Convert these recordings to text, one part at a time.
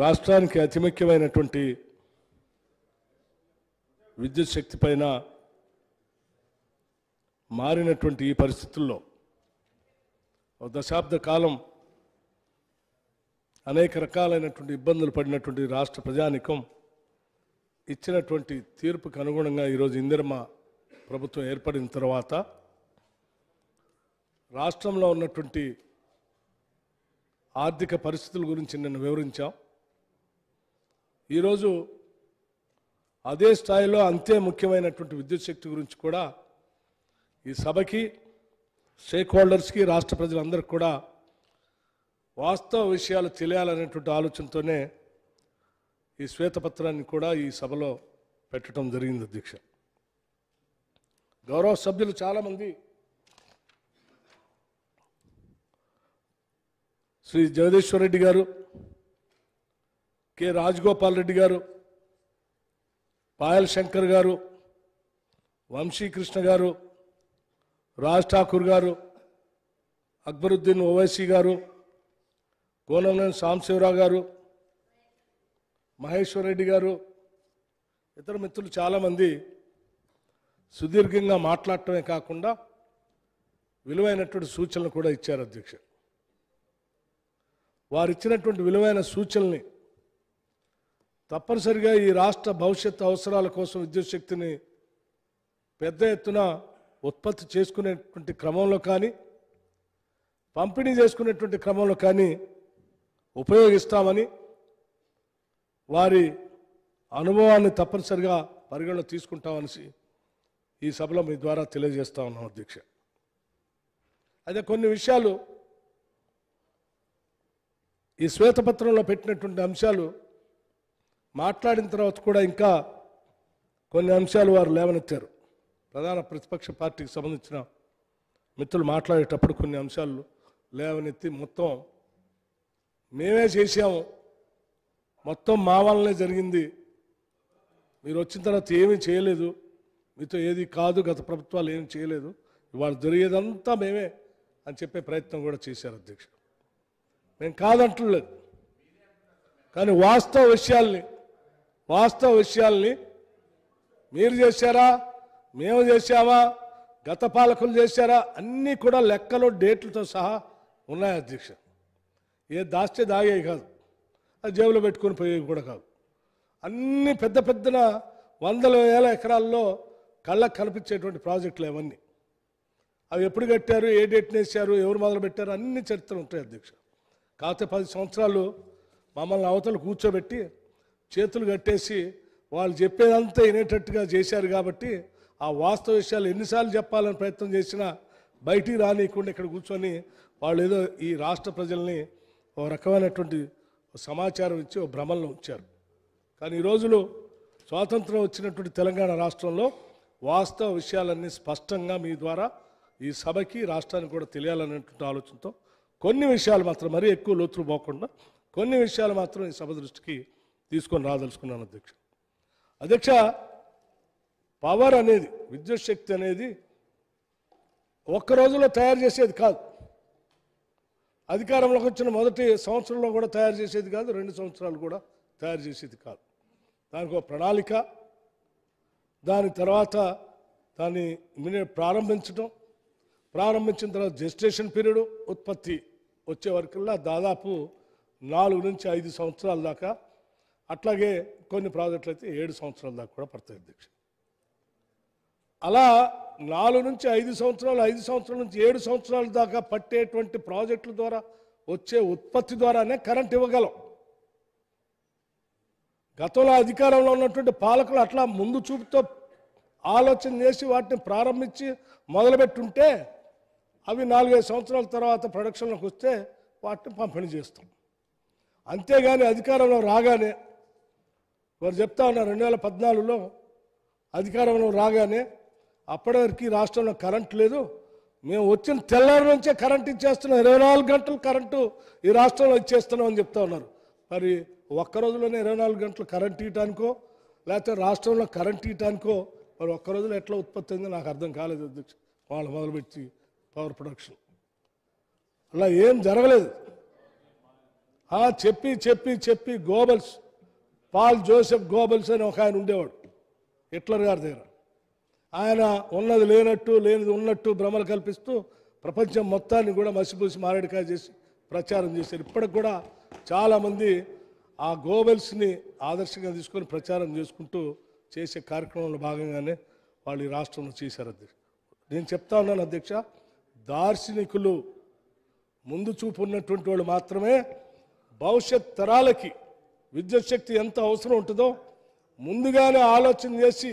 రాష్ట్రానికి అతి ముఖ్యమైనటువంటి విద్యుత్ శక్తి పైన మారినటువంటి ఈ పరిస్థితుల్లో ఒక దశాబ్ద కాలం అనేక రకాలైనటువంటి ఇబ్బందులు పడినటువంటి రాష్ట్ర ప్రజానికం ఇచ్చినటువంటి తీర్పుకు అనుగుణంగా ఈరోజు ఇందిరమ్మ ప్రభుత్వం ఏర్పడిన తర్వాత రాష్ట్రంలో ఉన్నటువంటి ఆర్థిక పరిస్థితుల గురించి నిన్న వివరించాం. ఈరోజు అదే స్థాయిలో అంతే ముఖ్యమైనటువంటి విద్యుత్ శక్తి గురించి కూడా ఈ సభకి, స్టేక్ హోల్డర్స్కి, రాష్ట్ర ప్రజలందరికీ కూడా వాస్తవ విషయాలు తెలియాలనేటువంటి ఆలోచనతోనే ఈ శ్వేతపత్రాన్ని కూడా ఈ సభలో పెట్టడం జరిగింది. అధ్యక్ష, గౌరవ సభ్యులు చాలామంది శ్రీ జగదీశ్వర్ రెడ్డి గారు, కె రాజగోపాల్ రెడ్డి గారు, పాయల్ శంకర్ గారు, వంశీకృష్ణ గారు, రాజ్ ఠాకూర్ గారు, అక్బరుద్దీన్ ఓవైసీ గారు, కోనంనేని సాంబశివరావు గారు, మహేశ్వర్ రెడ్డి గారు, ఇతర మిత్రులు చాలామంది సుదీర్ఘంగా మాట్లాడటమే కాకుండా విలువైనటువంటి సూచనలు కూడా ఇచ్చారు. అధ్యక్ష, వారు ఇచ్చినటువంటి విలువైన సూచనల్ని తప్పనిసరిగా ఈ రాష్ట్ర భవిష్యత్తు అవసరాల కోసం విద్యుత్ శక్తిని పెద్ద ఎత్తున ఉత్పత్తి చేసుకునేటువంటి క్రమంలో కానీ, పంపిణీ చేసుకునేటువంటి క్రమంలో కానీ ఉపయోగిస్తామని వారి అనుభవాన్ని తప్పనిసరిగా పరిగణలో తీసుకుంటామని ఈ సభలో మీ ద్వారా తెలియజేస్తా ఉన్నాం. అధ్యక్ష, అయితే కొన్ని విషయాలు ఈ శ్వేతపత్రంలో పెట్టినటువంటి అంశాలు మాట్లాడిన తర్వాత కూడా ఇంకా కొన్ని అంశాలు వారు లేవనెత్తారు. ప్రధాన ప్రతిపక్ష పార్టీకి సంబంధించిన మిత్రులు మాట్లాడేటప్పుడు కొన్ని అంశాలు లేవనెత్తి మొత్తం మేమే చేశాము, మొత్తం మా వల్లనే జరిగింది, మీరు వచ్చిన తర్వాత ఏమీ చేయలేదు, మీతో ఏది కాదు, గత ప్రభుత్వాలు ఏమీ చేయలేదు, ఇవాళ జరిగేదంతా మేమే అని చెప్పే ప్రయత్నం కూడా చేశారు. అధ్యక్ష, మేము కాదంటలేదు, కానీ వాస్తవ విషయాల్ని మీరు చేశారా, మేము చేశామా, గత పాలకులు చేశారా, అన్నీ కూడా లెక్కలో డేట్లతో సహా ఉన్నాయి. అధ్యక్ష, ఏ దాస్తే దాగేవి కాదు, అది జేబులో పెట్టుకొని పోయేవి కూడా కాదు, అన్నీ పెద్ద పెద్దన వందల వేల ఎకరాల్లో కళ్ళకు కనిపించేటువంటి ప్రాజెక్టులు అవన్నీ. అవి ఎప్పుడు కట్టారు, ఏ డేట్ని వేసారు, ఎవరు మొదలు పెట్టారు, అన్ని చరిత్రలు ఉంటాయి. అధ్యక్ష, కాకపోతే 10 సంవత్సరాలు మమ్మల్ని అవతలు కూర్చోబెట్టి చేతులు కట్టేసి వాళ్ళు చెప్పేదంతా వినేటట్టుగా చేశారు. కాబట్టి ఆ వాస్తవ విషయాలు ఎన్నిసార్లు చెప్పాలని ప్రయత్నం చేసినా బయటికి రానియకుండా ఇక్కడ కూర్చొని వాళ్ళు ఏదో ఈ రాష్ట్ర ప్రజల్ని ఒక రకమైనటువంటి సమాచారం ఇచ్చి ఒక భ్రమంలో ఉంచారు. కానీ ఈ రోజులు స్వాతంత్రం వచ్చినటువంటి తెలంగాణ రాష్ట్రంలో వాస్తవ విషయాలన్నీ స్పష్టంగా మీ ద్వారా ఈ సభకి, రాష్ట్రానికి కూడా తెలియాలనేటువంటి ఆలోచనతో కొన్ని విషయాలు మాత్రం, మరీ ఎక్కువ లోతులు పోకుండా కొన్ని విషయాలు మాత్రం ఈ సభ దృష్టికి తీసుకొని రాదలుచుకున్నాను. అధ్యక్ష, పవర్ అనేది, విద్యుత్ శక్తి అనేది ఒక్క రోజులో తయారు చేసేది కాదు, అధికారంలోకి వచ్చిన మొదటి సంవత్సరంలో కూడా తయారు చేసేది కాదు, 2 సంవత్సరాలు కూడా తయారు చేసేది కాదు. దానికి ఒక ప్రణాళిక, దాని తర్వాత దాన్ని ప్రారంభించిన తర్వాత జెస్టేషన్ పీరియడ్, ఉత్పత్తి వచ్చే వరకల్లా దాదాపు 4 నుంచి 5 సంవత్సరాల దాకా, అట్లాగే కొన్ని ప్రాజెక్టులు అయితే 7 సంవత్సరాల దాకా కూడా పడతాయి. అధ్యక్ష, అలా 4 నుంచి 5 సంవత్సరాలు, 5 సంవత్సరాల నుంచి 7 సంవత్సరాల దాకా పట్టేటువంటి ప్రాజెక్టుల ద్వారా వచ్చే ఉత్పత్తి ద్వారానే కరెంట్ ఇవ్వగలం. గతంలో అధికారంలో ఉన్నటువంటి పాలకులు అట్లా ముందు చూపుతో ఆలోచన చేసి వాటిని ప్రారంభించి మొదలుపెట్టుంటే అవి 4-5 సంవత్సరాల తర్వాత ప్రొడక్షన్లోకి వస్తే వాటిని పంపిణీ చేస్తాం. అంతేగాని అధికారంలో రాగానే వారు చెప్తా ఉన్నారు, 2014లో అధికారంలో రాగానే అప్పటివరకు రాష్ట్రంలో కరెంట్ లేదు, మేము వచ్చిన తెల్లారి నుంచే కరెంట్ ఇచ్చేస్తున్నాం, 24 గంటలు కరెంటు ఈ రాష్ట్రంలో ఇచ్చేస్తున్నాం అని చెప్తా ఉన్నారు. మరి ఒక్క రోజులోనే 24 గంటలు కరెంట్ ఇవ్వటానికో లేకపోతే రాష్ట్రంలో కరెంట్ ఇవ్వటానికో మరి ఒక్క రోజులో ఎట్లా ఉత్పత్తి అయిందో నాకు అర్థం కాలేదు. అధ్యక్ష, వాళ్ళు మొదలుపెట్టి పవర్ ప్రొడక్షన్ అలా ఏం జరగలేదు. చెప్పి చెప్పి చెప్పి గోబల్స్, పాల్ జోసెఫ్ గోబల్స్ అని ఒక ఆయన ఉండేవాడు హిట్లర్ గారి దగ్గర. ఆయన ఉన్నది లేనట్టు లేనిది ఉన్నట్టు భ్రమలు కల్పిస్తూ ప్రపంచం మొత్తాన్ని కూడా మసిపూసి మారేడుకాయ చేసి ప్రచారం చేశారు. ఇప్పటికి కూడా చాలామంది ఆ గోబెల్స్ని ఆదర్శంగా తీసుకొని ప్రచారం చేసుకుంటూ చేసే కార్యక్రమంలో భాగంగానే వాళ్ళు ఈ రాష్ట్రంలో చేశారు అధ్యక్ష. నేను చెప్తా ఉన్నాను అధ్యక్ష, దార్శనికులు ముందు చూపు ఉన్నటువంటి వాళ్ళు మాత్రమే భవిష్యత్ తరాలకి విద్యుత్ శక్తి ఎంత అవసరం ఉంటుందో ముందుగానే ఆలోచన చేసి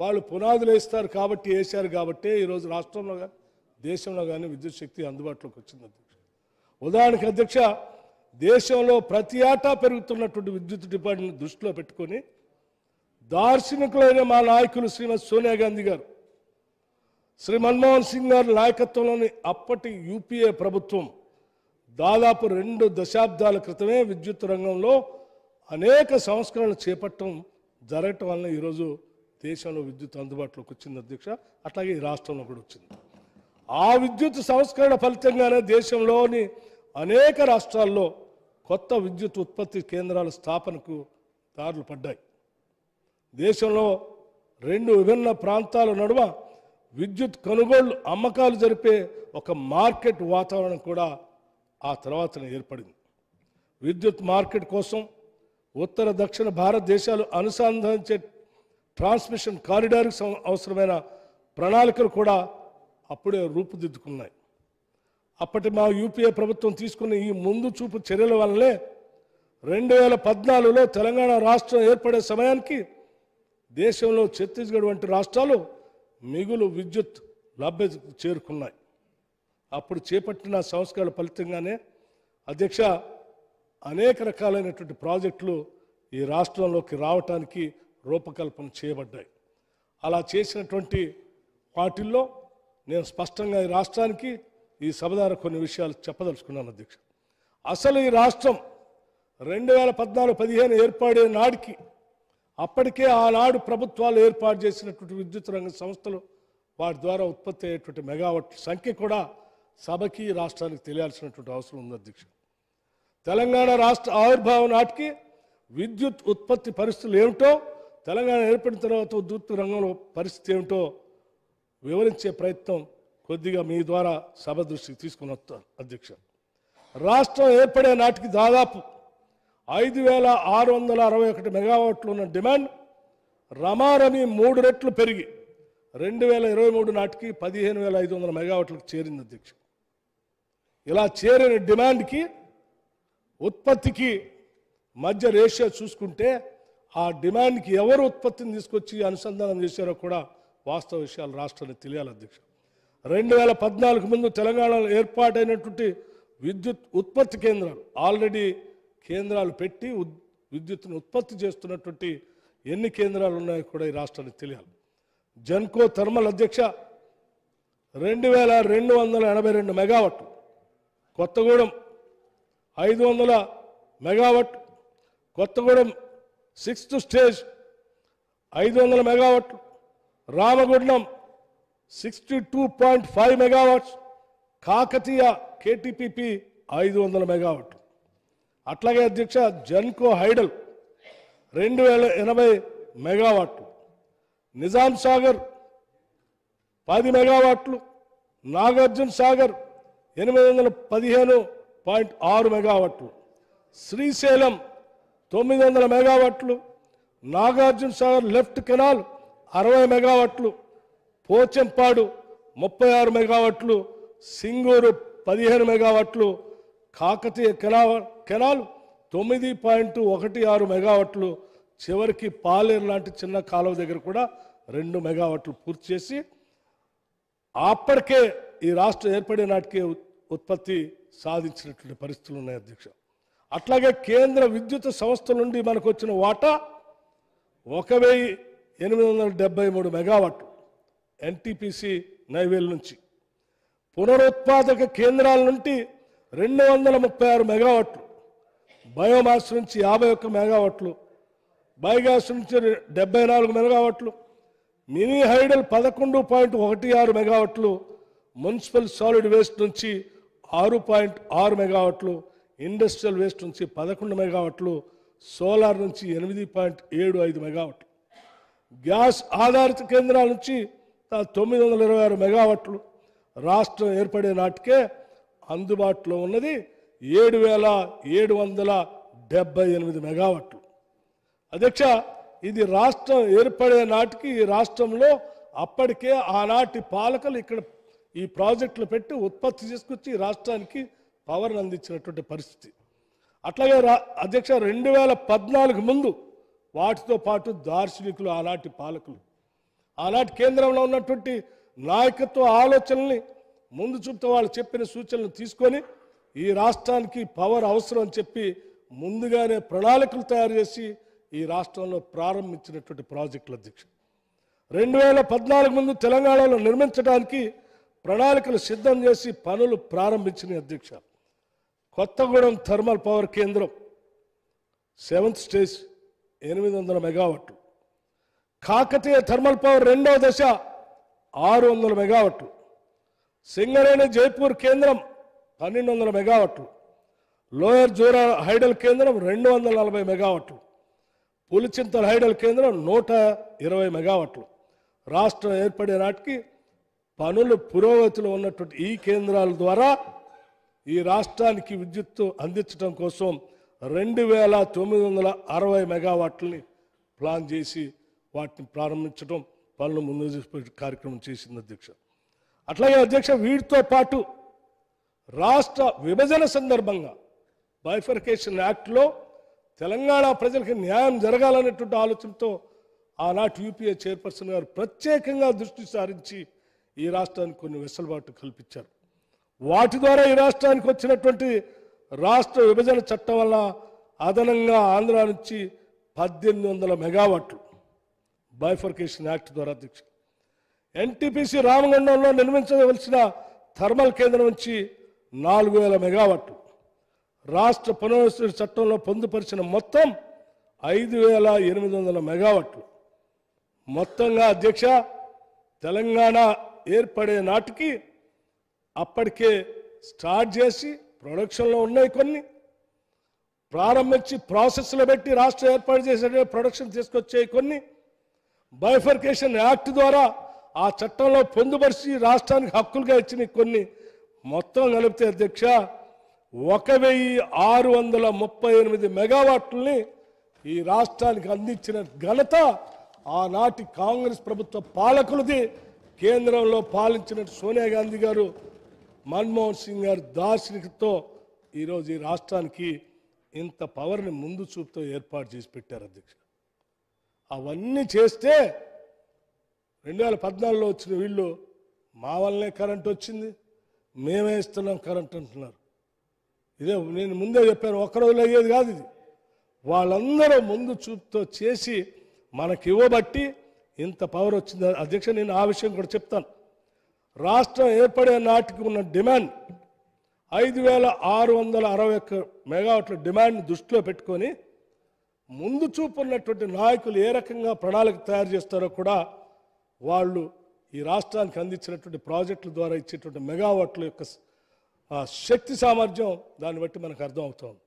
వాళ్ళు పునాదులు వేస్తారు. కాబట్టి వేశారు కాబట్టి ఈరోజు రాష్ట్రంలో కానీ దేశంలో కానీ విద్యుత్ శక్తి అందుబాటులోకి వచ్చింది అధ్యక్ష. ఉదాహరణకు అధ్యక్ష, దేశంలో ప్రతి ఏటా పెరుగుతున్నటువంటి విద్యుత్ డిమాండ్ని దృష్టిలో పెట్టుకొని దార్శనికులైన మా నాయకులు శ్రీమతి సోనియా గాంధీ గారు, శ్రీ మన్మోహన్ సింగ్ గారి నాయకత్వంలోని అప్పటి యూపీఏ ప్రభుత్వం దాదాపు 2 దశాబ్దాల క్రితమే విద్యుత్ రంగంలో అనేక సంస్కరణలు చేపట్టడం జరగటం వలన ఈరోజు దేశంలో విద్యుత్ అందుబాటులోకి వచ్చింది అధ్యక్ష. అట్లాగే ఈ రాష్ట్రంలో కూడా వచ్చింది. ఆ విద్యుత్ సంస్కరణ ఫలితంగానే దేశంలోని అనేక రాష్ట్రాల్లో కొత్త విద్యుత్ ఉత్పత్తి కేంద్రాల స్థాపనకు దారులు పడ్డాయి. దేశంలో 2 విభిన్న ప్రాంతాల నడుమ విద్యుత్ కొనుగోళ్లు అమ్మకాలు జరిపే ఒక మార్కెట్ వాతావరణం కూడా ఆ తర్వాతనే ఏర్పడింది. విద్యుత్ మార్కెట్ కోసం ఉత్తర దక్షిణ భారతదేశాలు అనుసంధానించే ట్రాన్స్మిషన్ కారిడార్కి అవసరమైన ప్రణాళికలు కూడా అప్పుడే రూపుదిద్దుకున్నాయి. అప్పటి మా యూపీఏ ప్రభుత్వం తీసుకున్న ఈ ముందు చూపు చర్యల వల్లనే 2014లో తెలంగాణ రాష్ట్రం ఏర్పడే సమయానికి దేశంలో ఛత్తీస్గఢ్ వంటి రాష్ట్రాలు మిగులు విద్యుత్ లభ్యత చేరుకున్నాయి. అప్పుడు చేపట్టిన సంస్కరణల ఫలితంగానే అధ్యక్ష అనేక రకాలైనటువంటి ప్రాజెక్టులు ఈ రాష్ట్రంలోకి రావటానికి రూపకల్పన చేయబడ్డాయి. అలా చేసినటువంటి వాటిల్లో నేను స్పష్టంగా ఈ రాష్ట్రానికి ఈ సభ ద్వారా కొన్ని విషయాలు చెప్పదలుచుకున్నాను అధ్యక్ష. అసలు ఈ రాష్ట్రం 2014-15 ఏర్పడే నాటికి అప్పటికే ఆనాడు ప్రభుత్వాలు ఏర్పాటు చేసినటువంటి విద్యుత్ రంగ సంస్థలు వాటి ద్వారా ఉత్పత్తి అయ్యేటువంటి మెగావాట్ల సంఖ్య కూడా సభకి రాష్ట్రానికి తెలియాల్సినటువంటి అవసరం ఉంది అధ్యక్ష. తెలంగాణ రాష్ట్ర ఆవిర్భావం నాటికి విద్యుత్ ఉత్పత్తి పరిస్థితులు ఏమిటో, తెలంగాణ ఏర్పడిన తర్వాత విద్యుత్ రంగంలో పరిస్థితి ఏమిటో వివరించే ప్రయత్నం కొద్దిగా మీ ద్వారా సభ దృష్టికి తీసుకుని వస్తాను అధ్యక్ష. రాష్ట్రం ఏర్పడే నాటికి దాదాపు 5,661 మెగావాట్లు ఉన్న డిమాండ్ రమారమి 3 రెట్లు పెరిగి 2023 నాటికి 15,500 మెగావాట్లకు చేరింది అధ్యక్ష. ఇలా చేరిన డిమాండ్కి ఉత్పత్తికి మధ్య రేషియో చూసుకుంటే ఆ డిమాండ్కి ఎవరు ఉత్పత్తిని తీసుకొచ్చి అనుసంధానం చేశారో కూడా వాస్తవ విషయాలు రాష్ట్రానికి తెలియాలి అధ్యక్ష. 2014 ముందు తెలంగాణలో ఏర్పాటైనటువంటి విద్యుత్ ఉత్పత్తి కేంద్రాలు ఆల్రెడీ కేంద్రాలు పెట్టి విద్యుత్తును ఉత్పత్తి చేస్తున్నటువంటి ఎన్ని కేంద్రాలు ఉన్నాయో కూడా ఈ రాష్ట్రానికి తెలియాలి. జెన్కో థర్మల్ అధ్యక్ష 2,282 మెగావాట్లు, కొత్తగూడెం 500 మెగావాట్లు, కొత్తగూడెం 6th స్టేజ్ 500 మెగావాట్లు, రామగుండం 62.5 మెగావాట్స్, కాకతీయ కేటీపీపీ 500 మెగావాట్లు. అట్లాగే అధ్యక్ష జెన్కో హైడల్ 2,080 మెగావాట్లు, నిజాం సాగర్ 10 మెగావాట్లు, నాగార్జున సాగర్ 815.6 మెగావాట్లు, శ్రీశైలం 900 మెగావాట్లు, నాగార్జున సాగర్ లెఫ్ట్ కెనాల్ 60 మెగావాట్లు, పోచంపాడు 36 మెగావాట్లు, సింగూరు 15 మెగావాట్లు, కాకతీయ కెనాల్ 9.16 మెగావాట్లు, చివరికి పాలేరు లాంటి చిన్న కాలువ దగ్గర కూడా 2 మెగావాట్లు పూర్తి చేసి అప్పటికే ఈ రాష్ట్రం ఏర్పడే నాటికే ఉత్పత్తి సాధించినటువంటి పరిస్థితులు ఉన్నాయి అధ్యక్ష. అట్లాగే కేంద్ర విద్యుత్ సంస్థ నుండి మనకు వచ్చిన వాటా 1,873 మెగావాట్లు ఎన్టీపీసీ నైవేల్ నుంచి, పునరుత్పాదక కేంద్రాల నుండి 236 మెగావాట్లు, బయోమాస్ నుంచి 51 మెగావాట్లు, బయోగ్యాస్ నుంచి 74 మెగావాట్లు, మినీ హైడల్ 11.16 మెగావాట్లు, మున్సిపల్ సాలిడ్ వేస్ట్ నుంచి 6.6 మెగావాట్లు, ఇండస్ట్రియల్ వేస్ట్ నుంచి 11 మెగావాట్లు, సోలార్ నుంచి 8.75 మెగావాట్లు, గ్యాస్ ఆధారిత కేంద్రాల నుంచి 926 మెగావాట్లు రాష్ట్రం ఏర్పడే నాటికే అందుబాటులో ఉన్నది 7,778 మెగావాట్లు. అధ్యక్ష, ఇది రాష్ట్రం ఏర్పడే నాటికి ఈ రాష్ట్రంలో అప్పటికే ఆనాటి పాలకులు ఇక్కడ ఈ ప్రాజెక్టులు పెట్టి ఉత్పత్తి చేసుకొచ్చి రాష్ట్రానికి పవర్ని అందించినటువంటి పరిస్థితి. అట్లాగే అధ్యక్ష 2014 ముందు వాటితో పాటు దార్శనికులు ఆనాటి పాలకులు ఆనాటి కేంద్రంలో ఉన్నటువంటి నాయకత్వ ఆలోచనల్ని ముందు చూపుతూ వాళ్ళు చెప్పిన సూచనలు తీసుకొని ఈ రాష్ట్రానికి పవర్ అవసరం అని చెప్పి ముందుగానే ప్రణాళికలు తయారు చేసి ఈ రాష్ట్రంలో ప్రారంభించినటువంటి ప్రాజెక్టుల అధ్యక్ష 2014 ముందు తెలంగాణలో నిర్మించడానికి ప్రణాళికలు సిద్ధం చేసి పనులు ప్రారంభించిన అధ్యక్ష. కొత్తగూడెం థర్మల్ పవర్ కేంద్రం 7th స్టేజ్ 800 మెగావాట్లు, కాకతీయ థర్మల్ పవర్ 2వ దశ 600 మెగావాట్లు, సింగరేణి జైపూర్ కేంద్రం 1200 మెగావాట్లు, లోయర్ జోరా హైడల్ కేంద్రం 240 మెగావాట్లు, పులిచింతల హైడల్ కేంద్రం 120 మెగావాట్లు. రాష్ట్రం ఏర్పడే నాటికి పనులు పురోగతిలో ఉన్నటువంటి ఈ కేంద్రాల ద్వారా ఈ రాష్ట్రానికి విద్యుత్తు అందించడం కోసం 2,960 మెగావాట్లని ప్లాన్ చేసి వాటిని ప్రారంభించడం పనులు ముందు కార్యక్రమం చేసింది అధ్యక్ష. అట్లాగే అధ్యక్ష, వీటితో పాటు రాష్ట్ర విభజన సందర్భంగా బైఫర్కేషన్ యాక్ట్లో తెలంగాణ ప్రజలకు న్యాయం జరగాలనేటువంటి ఆలోచనతో ఆనాటి యూపీఏ చైర్పర్సన్ గారు ప్రత్యేకంగా దృష్టి సారించి ఈ రాష్ట్రానికి కొన్ని వెసులుబాటు కల్పించారు. వాటి ద్వారా ఈ రాష్ట్రానికి వచ్చినటువంటి రాష్ట్ర విభజన చట్టం వల్ల అదనంగా ఆంధ్ర నుంచి 1800 మెగావాట్లు బైఫర్కేషన్ యాక్ట్ ద్వారా అధ్యక్ష. ఎన్టీపీసీ రామగుండంలో నిర్మించవలసిన థర్మల్ కేంద్రం నుంచి 4000 మెగావాట్లు, రాష్ట్ర పునర్వసతి చట్టంలో పొందుపరిచిన మొత్తం 5,800 మెగావాట్లు. మొత్తంగా అధ్యక్ష తెలంగాణ ఏర్పడే నాటికి అప్పటికే స్టార్ట్ చేసి ప్రొడక్షన్లో ఉన్నాయి, కొన్ని ప్రారంభించి ప్రాసెస్లో పెట్టి రాష్ట్రం ఏర్పాటు చేసే ప్రొడక్షన్ తీసుకొచ్చే కొన్ని, బైఫర్కేషన్ యాక్ట్ ద్వారా ఆ చట్టంలో పొందుపరిచి రాష్ట్రానికి హక్కులుగా ఇచ్చిన కొన్ని, మొత్తం కలిపితే అధ్యక్ష 1,638 మెగావాట్లని ఈ రాష్ట్రానికి అందించిన ఘనత ఆనాటి కాంగ్రెస్ ప్రభుత్వ పాలకులది. కేంద్రంలో పాలించిన సోనియా గాంధీ గారు, మన్మోహన్ సింగ్ గారు దార్శనికతో ఈరోజు ఈ రాష్ట్రానికి ఇంత పవర్ని ముందు చూపుతో ఏర్పాటు చేసి పెట్టారు అధ్యక్ష. అవన్నీ చేస్తే 2014లో వచ్చిన వీళ్ళు మా వల్లనే కరెంట్ వచ్చింది, మేమే ఇస్తున్నాం కరెంట్ అంటున్నారు. ఇదే నేను ముందే చెప్పాను, ఒక్క రోజులో అయ్యేది కాదు ఇది. వాళ్ళందరూ ముందు చూపుతో చేసి మనకి ఇవ్వబట్టి ఇంత పవర్ వచ్చింది అధ్యక్ష. నేను ఆ విషయం కూడా చెప్తాను. రాష్ట్రం ఏర్పడే నాటికి ఉన్న డిమాండ్ 5,661 మెగావాట్ల డిమాండ్ దృష్టిలో పెట్టుకొని ముందు చూపు ఉన్నటువంటి నాయకులు ఏ రకంగా ప్రణాళిక తయారు చేస్తారో కూడా వాళ్ళు ఈ రాష్ట్రానికి అందించినటువంటి ప్రాజెక్టుల ద్వారా ఇచ్చేటువంటి మెగావాట్ల యొక్క శక్తి సామర్థ్యం దాన్ని బట్టి మనకు అర్థం అవుతుంది.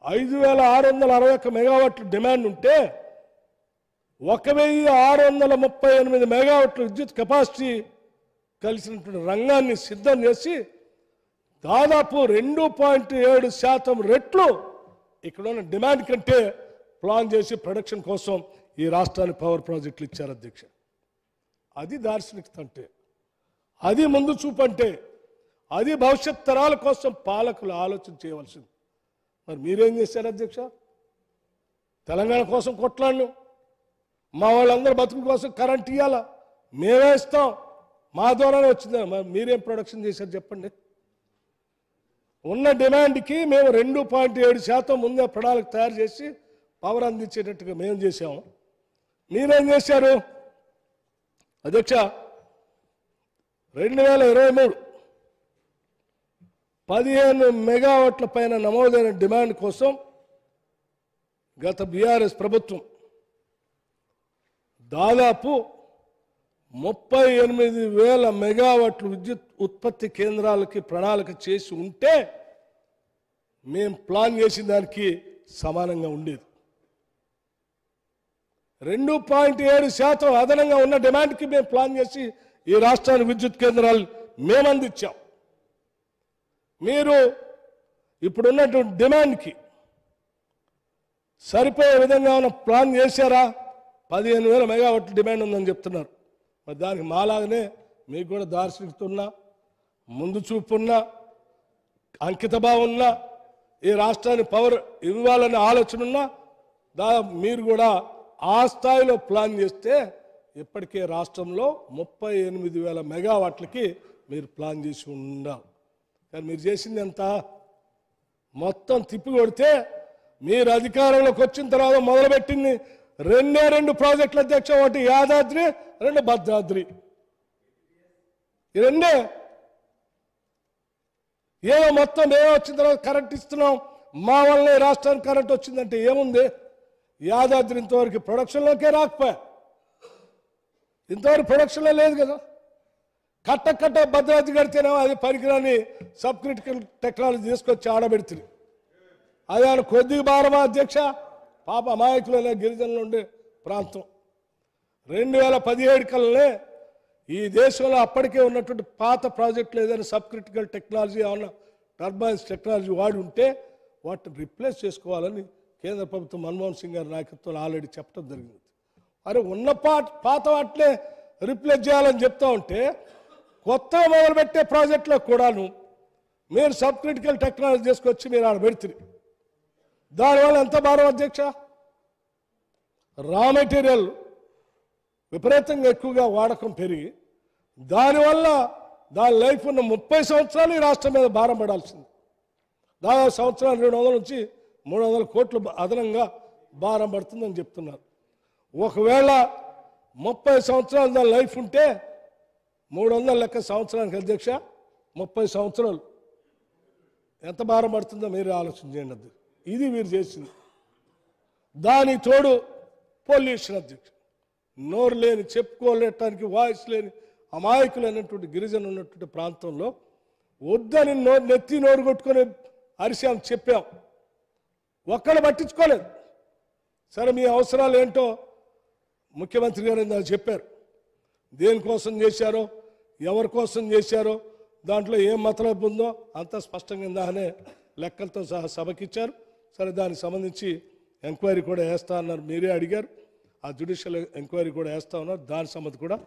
5,661 మెగావాట్ల డిమాండ్ ఉంటే 1,638 మెగావాట్ల విద్యుత్ కెపాసిటీ కలిసినటువంటి రంగాన్ని సిద్ధం చేసి దాదాపు 2.7% రెట్లు ఇక్కడ ఉన్న డిమాండ్ కంటే ప్లాన్ చేసి ప్రొడక్షన్ కోసం ఈ రాష్ట్రానికి పవర్ ప్రాజెక్టులు ఇచ్చారు అధ్యక్ష. అది దార్శనికత అంటే, అది ముందు చూపు అంటే, అది భవిష్యత్ తరాల కోసం పాలకులు ఆలోచన చేయవలసింది. మరి మీరేం చేశారు అధ్యక్ష? తెలంగాణ కోసం కొట్లాడిను, మా వాళ్ళందరూ బతుకు కోసం కరెంట్ ఇవ్వాలా, మేమే ఇస్తాం, మా ద్వారానే వచ్చింది. మరి మీరేం ప్రొడక్షన్ చేశారు చెప్పండి? ఉన్న డిమాండ్కి మేము 2.7% ముందే ప్రణాళిక తయారు చేసి పవర్ అందించేటట్టుగా మేము చేశాము. మీరేం చేశారు అధ్యక్ష? 2023 15 మెగావాట్ల పైన నమోదైన డిమాండ్ కోసం గత బీఆర్ఎస్ ప్రభుత్వం దాదాపు 38,000 మెగావాట్లు విద్యుత్ ఉత్పత్తి కేంద్రాలకి ప్రణాళిక చేసి ఉంటే మేము ప్లాన్ చేసిన దానికి సమానంగా ఉండేది. 2.7% అదనంగా ఉన్న డిమాండ్కి మేము ప్లాన్ చేసి ఈ రాష్ట్రానికి విద్యుత్ కేంద్రాలు మేము అందించాం. మీరు ఇప్పుడున్నటువంటి డిమాండ్కి సరిపోయే విధంగా ఉన్న ప్లాన్ చేశారా? 15,000 మెగావాట్ల డిమాండ్ ఉందని చెప్తున్నారు. మరి దానికి మాలాగనే మీకు కూడా దార్శనికత ఉన్నా, ముందు చూపు ఉన్నా, అంకితభావం ఉన్నా, ఈ రాష్ట్రానికి పవర్ ఇవ్వాలనే ఆలోచన ఉన్నా, మీరు కూడా ఆ స్థాయిలో ప్లాన్ చేస్తే ఇప్పటికే రాష్ట్రంలో 38,000 మెగావాట్లకి మీరు ప్లాన్ చేసి ఉండాలి. కానీ మీరు చేసింది ఎంత? మొత్తం తిప్పి కొడితే మీరు అధికారంలోకి వచ్చిన తర్వాత మొదలుపెట్టింది 2 ప్రాజెక్టుల అధ్యక్ష. ఒకటి యాదాద్రి, 2 భద్రాద్రి. ఈ 2 ఏమో మొత్తం ఏమో వచ్చిన తర్వాత కరెంట్ ఇస్తున్నాం, మా వల్లనే రాష్ట్రానికి కరెంట్ వచ్చిందంటే ఏముంది? యాదాద్రి ఇంతవరకు ప్రొడక్షన్లోకే రాకపోయా, ఇంతవరకు ప్రొడక్షన్లో లేదు కదా. కట్ట భద్రాద్రి కడితేనేమో అది పనికిరాని సబ్ క్రిటికల్ టెక్నాలజీ తీసుకొచ్చి ఆడబెడుతుంది. అది ఆయన కొద్దిగా భారమా అధ్యక్ష? పాప అమాయకులైన గిరిజనులు ఉండే ప్రాంతం. 2017 కల్లానే ఈ దేశంలో అప్పటికే ఉన్నటువంటి పాత ప్రాజెక్టులు ఏదైనా సబ్ క్రిటికల్ టెక్నాలజీ ఏమన్నా టర్బైన్స్ టెక్నాలజీ వాడి ఉంటే వాటిని రిప్లేస్ చేసుకోవాలని కేంద్ర ప్రభుత్వం మన్మోహన్ సింగ్ గారి నాయకత్వంలో ఆల్రెడీ చెప్పడం జరిగింది. అరే ఉన్న పాత వాటినే రిప్లేస్ చేయాలని చెప్తా ఉంటే కొత్తగా మొదలుపెట్టే ప్రాజెక్టులో కూడాను మీరు సబ్ క్రిటికల్ టెక్నాలజీ తీసుకొచ్చి మీరు ఆడ పెడుతుంది. దానివల్ల ఎంత భారం అధ్యక్ష? రా మెటీరియల్ విపరీతంగా ఎక్కువగా వాడకం పెరిగి దానివల్ల దాని లైఫ్ ఉన్న 30 సంవత్సరాలు ఈ రాష్ట్రం మీద భారం పడాల్సింది. దాదాపు సంవత్సరాలు 200 నుంచి 300 కోట్లు అదనంగా భారం పడుతుందని చెప్తున్నారు. ఒకవేళ 30 సంవత్సరాలు దాని లైఫ్ ఉంటే 300 లెక్క సంవత్సరానికి అధ్యక్ష 30 సంవత్సరాలు ఎంత భారం పడుతుందో మీరు ఆలోచన చేయండి. అది ఇది మీరు చేసింది. దాని తోడు పొల్యూషన్ అధ్యక్ష. నోరు లేని, చెప్పుకోలేటానికి వాయిస్ లేని అమాయకులైనటువంటి గిరిజన ఉన్నటువంటి ప్రాంతంలో వద్దని నెత్తి నోరు కొట్టుకొని అరిశాం, చెప్పాం, ఒక్కళ్ళు పట్టించుకోలేదు. సరే మీ అవసరాలు ఏంటో ముఖ్యమంత్రి గారు నాకు చెప్పారు. దేనికోసం చేశారో, ఎవరి కోసం చేశారో, దాంట్లో ఏం మతలబు ఉందో అంతా స్పష్టంగా ఇందాకనే లెక్కలతో సహా సభకిచ్చారు. సరే దానికి సంబంధించి ఎంక్వైరీ కూడా వేస్తా అన్నారు, మీరే అడిగారు. ఆ జ్యుడిషియల్ ఎంక్వైరీ కూడా వేస్తా ఉన్నారు. దాని సంగతి కూడా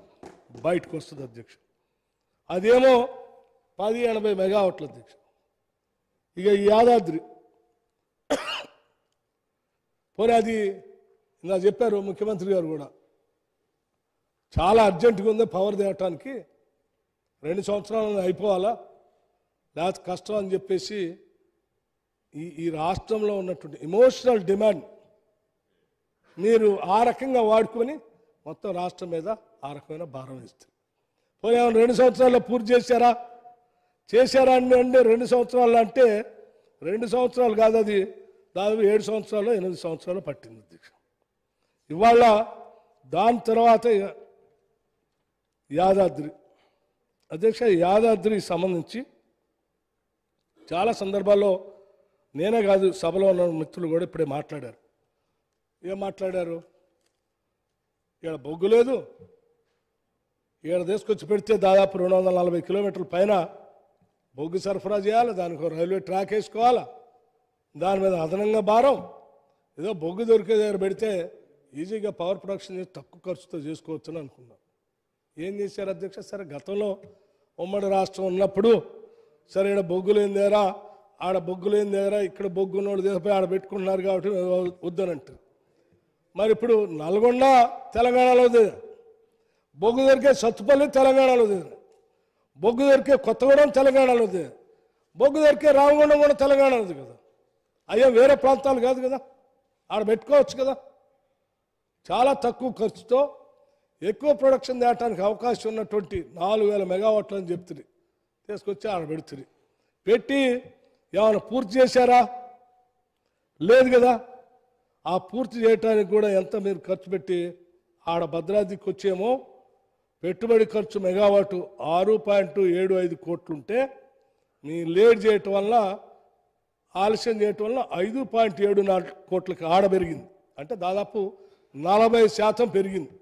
బయటకు వస్తుంది అధ్యక్ష. అదేమో 1080 మెగావాట్ల అధ్యక్ష. ఇక ఈ యాదాద్రి పోనీ అది ఇలా చెప్పారు ముఖ్యమంత్రి గారు కూడా, చాలా అర్జెంటుగా ఉంది పవర్ తేవటానికి, 2 సంవత్సరాలు అయిపోవాలా, లేకపోతే కష్టం అని చెప్పేసి ఈ రాష్ట్రంలో ఉన్నటువంటి ఎమోషనల్ డిమాండ్ మీరు ఆ రకంగా వాడుకొని మొత్తం రాష్ట్రం మీద ఆ రకమైన భారం ఇస్తారు. పోనీ 2 సంవత్సరాల్లో పూర్తి చేశారా అంటే 2 సంవత్సరాలు అంటే 2 సంవత్సరాలు కాదు, అది దాదాపు 7 సంవత్సరాలు 8 సంవత్సరాలు పట్టింది అధ్యక్ష. ఇవాళ దాని తర్వాత యాదాద్రి అధ్యక్ష, యాదాద్రికి సంబంధించి చాలా సందర్భాల్లో నేనే కాదు సభలో ఉన్న మిత్రులు కూడా ఇప్పుడే మాట్లాడారు. ఏం మాట్లాడారు? ఇక్కడ బొగ్గు లేదు, ఇక్కడ తీసుకొచ్చి పెడితే దాదాపు 240 కిలోమీటర్ల పైన బొగ్గు సరఫరా చేయాలి, దానికి రైల్వే ట్రాక్ వేసుకోవాలా, దాని మీద అదనంగా భారం. ఏదో బొగ్గు దొరికే దగ్గర పెడితే ఈజీగా పవర్ ప్రొడక్షన్ చేసి తక్కువ ఖర్చుతో చేసుకోవచ్చని అనుకున్నాం. ఏం చేశారు అధ్యక్ష? సరే గతంలో ఉమ్మడి రాష్ట్రం ఉన్నప్పుడు సరే ఇక్కడ బొగ్గు లేని దగ్గర, ఆడ బొగ్గు లేని దగ్గర ఇక్కడ బొగ్గు ఉన్నోడు దిగిపోయి ఆడ పెట్టుకుంటున్నారు కాబట్టి వద్దనంటారు. మరి ఇప్పుడు నల్గొండ తెలంగాణలో దిగ, బొగ్గు దొరికే సత్తుపల్లి తెలంగాణలో దిగ, బొగ్గు దొరికే కొత్తగూడెం తెలంగాణలో దిగ, బొగ్గు దొరికే రామగుండం కూడా తెలంగాణలో కదా. అయ్యా వేరే ప్రాంతాలు కాదు కదా, ఆడ పెట్టుకోవచ్చు కదా. చాలా తక్కువ ఖర్చుతో ఎక్కువ ప్రొడక్షన్ తేయడానికి అవకాశం ఉన్నటువంటి 4,000 మెగావాట్లు అని చెప్తుంది, తీసుకొచ్చి ఆడ పెడుతుంది. పెట్టి ఏమైనా పూర్తి చేశారా? లేదు కదా. ఆ పూర్తి చేయడానికి కూడా ఎంత మీరు ఖర్చు పెట్టి ఆడ భద్రాద్రికి వచ్చేమో పెట్టుబడి ఖర్చు మెగావాటు 6.75 కోట్లుంటే మీ లేట్ చేయటం వల్ల ఆలస్యం చేయటం వల్ల 5.74 కోట్లకి ఆడ పెరిగింది. అంటే దాదాపు 40% పెరిగింది.